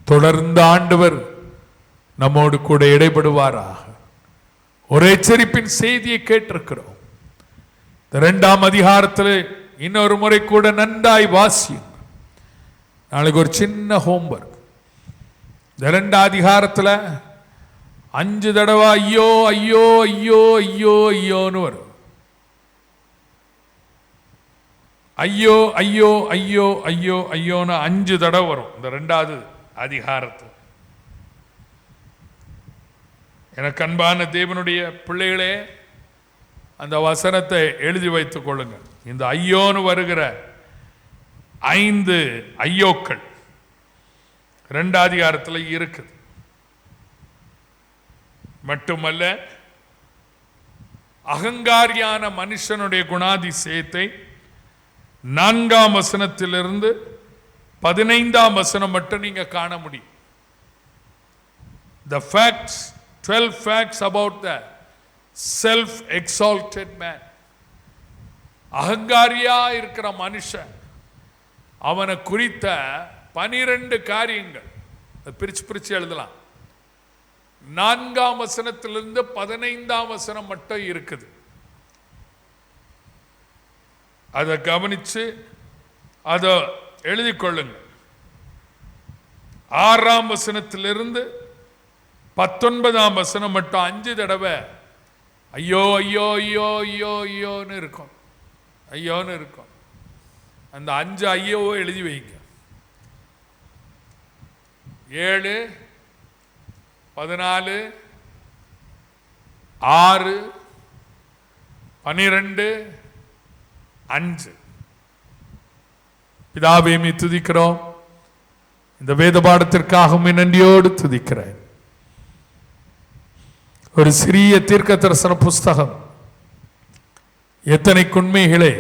தொடர்ந்து ஆண்டவர் நம்மோடு கூட இடைபடுவாராக. ஒரு எச்சரிப்பின் செய்தியை கேட்டிருக்கிறோம். 2ஆம் அதிகாரத்தில் இன்னொரு முறை கூட நன்றாய் வாசியும். நாளைக்கு ஒரு சின்ன ஹோம்வொர்க். 2ஆம் அதிகாரத்தில் 5 தடவை ஐயோ ஐயோ ஐயோ ஐயோ ஐயோன்னு வரும். ஐயோ ஐயோ ஐயோ ஐயோ ஐயோன்னு 5 தடவை வரும் இந்த 2ஆவது அதிகாரத்தில். எனக்கு அன்பான தேவனுடைய பிள்ளைகளே, அந்த வசனத்தை எழுதி வைத்துக் கொள்ளுங்கள். இந்த ஐயோன்னு வருகிற 5 ஐயோக்கள் 2ஆம் அதிகாரத்தில் இருக்குது. மட்டுமல்ல, அகங்காரியான மனுஷனுடைய குணாதிசயத்தை 4ஆம் வசனத்திலிருந்து 15ஆம் வசனம் மட்டும் நீங்க காண முடியும். The facts, 12 facts about the self-exalted man. அகங்காரியா இருக்கிற மனுஷன், அவனை குறித்த 12 காரியங்கள் பிரிச்சு எழுதலாம். 4ஆம் வசனத்திலிருந்து 15ஆம் வசனம் மட்டும் இருக்குது. அதை கவனிச்சு அதை எழுதி கொள்ளுங்க. 6ஆம் வசனத்திலிருந்து 19ஆம் வசனம் மட்டும் 5 தடவை ஐயோ ஐயோ ஐயோ ஐயோ ஐயோன்னு இருக்கும். ஐயோன்னு இருக்கும். அந்த 5 ஐயோவை எழுதி வைங்க. 7, 14, 6, 12, 5. பிதாவே, உம்மை துதிக்கிறோம். இந்த வேத பாடத்திற்காக உம்மை நன்றியோடு துதிக்கிறேன். ஒரு சிறிய தீர்க்க தரிசன புஸ்தகம் எத்தனை உண்மைகளை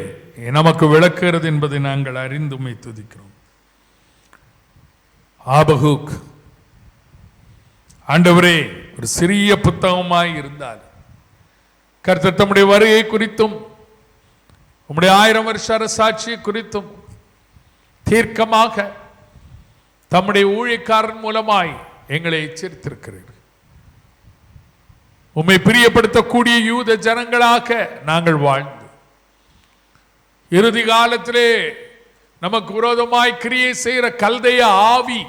நமக்கு விளக்குகிறது என்பதை நாங்கள் அறிந்து உம்மை துதிக்கிறோம். ஆபகுக் ஆண்டவரே, ஒரு சிறிய புத்தகமாய் இருந்தால் கர்த்தர் தம்முடைய வருகை குறித்தும் உம்முடைய 1000 வருஷ அரசாட்சியை குறித்தும் தீர்க்கமாக தம்முடைய ஊழியக்காரன் மூலமாய் எங்களை எச்சரித்திருக்கிறீர்கள். உம்மை பிரியப்படுத்தக்கூடிய யூத ஜனங்களாக நாங்கள் வாழ்ந்து இறுதி காலத்திலே நமக்கு விரோதமாய் கிரியை செய்கிற கல்தைய ஆவி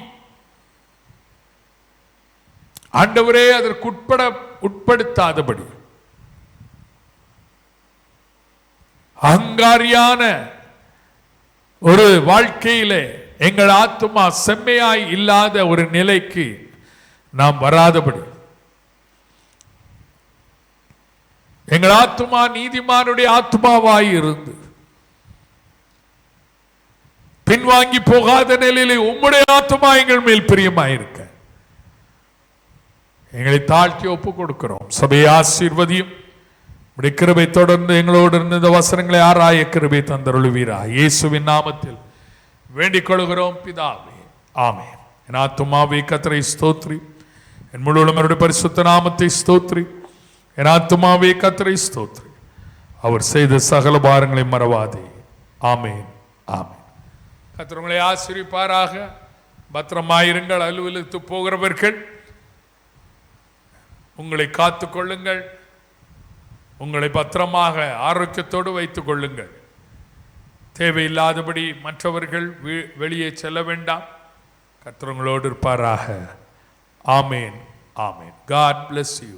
ஆண்டவரே அதற்கு உட்படுத்தாதபடி அகங்காரியான ஒரு வாழ்க்கையிலே எங்கள் ஆத்துமா செம்மையாய் இல்லாத ஒரு நிலைக்கு நாம் வராதபடி எங்கள் ஆத்துமா நீதிமானுடைய ஆத்துமாவாய் இருந்து பின்வாங்கி போகாத நிலையிலே உம்முடைய ஆத்துமா எங்கள் மேல் பிரியமாயிருக்க எங்களை தாழ்த்தி ஒப்பு கொடுக்கிறோம். சபையை ஆசீர்வதியும். கிருபை தொடர்ந்து எங்களோடு இருந்த இந்த வசனங்களை ஆராய கிருபை தந்தருளுவீரா. இயேசுவின் நாமத்தில் வேண்டிக் கொள்கிறோம் பிதாவே, ஆமென். என் ஆத்துமாவே கர்த்தரை ஸ்தோத்ரி, என் முழு உள்ளமருடைய பரிசுத்த நாமத்தை ஸ்தோத்ரி. என் ஆத்துமாவே கர்த்தரை ஸ்தோத்ரி, அவர் செய்த சகல பாரங்களை மறவாதே. ஆமென், ஆமென். கர்த்தர் உங்களை ஆசீர்வதிப்பாராக. பத்திரமாயிருங்கள். அலுவலகத்து போகிறவர்கள் உங்களை காத்து கொள்ளுங்கள். உங்களை பத்திரமாக ஆரோக்கியத்தோடு வைத்துக் கொள்ளுங்கள். தேவையில்லாதபடி மற்றவர்கள் வெளியே செல்ல வேண்டாம். கர்த்தர் உங்களோடு இருப்பாராக. ஆமேன், ஆமேன். God bless you.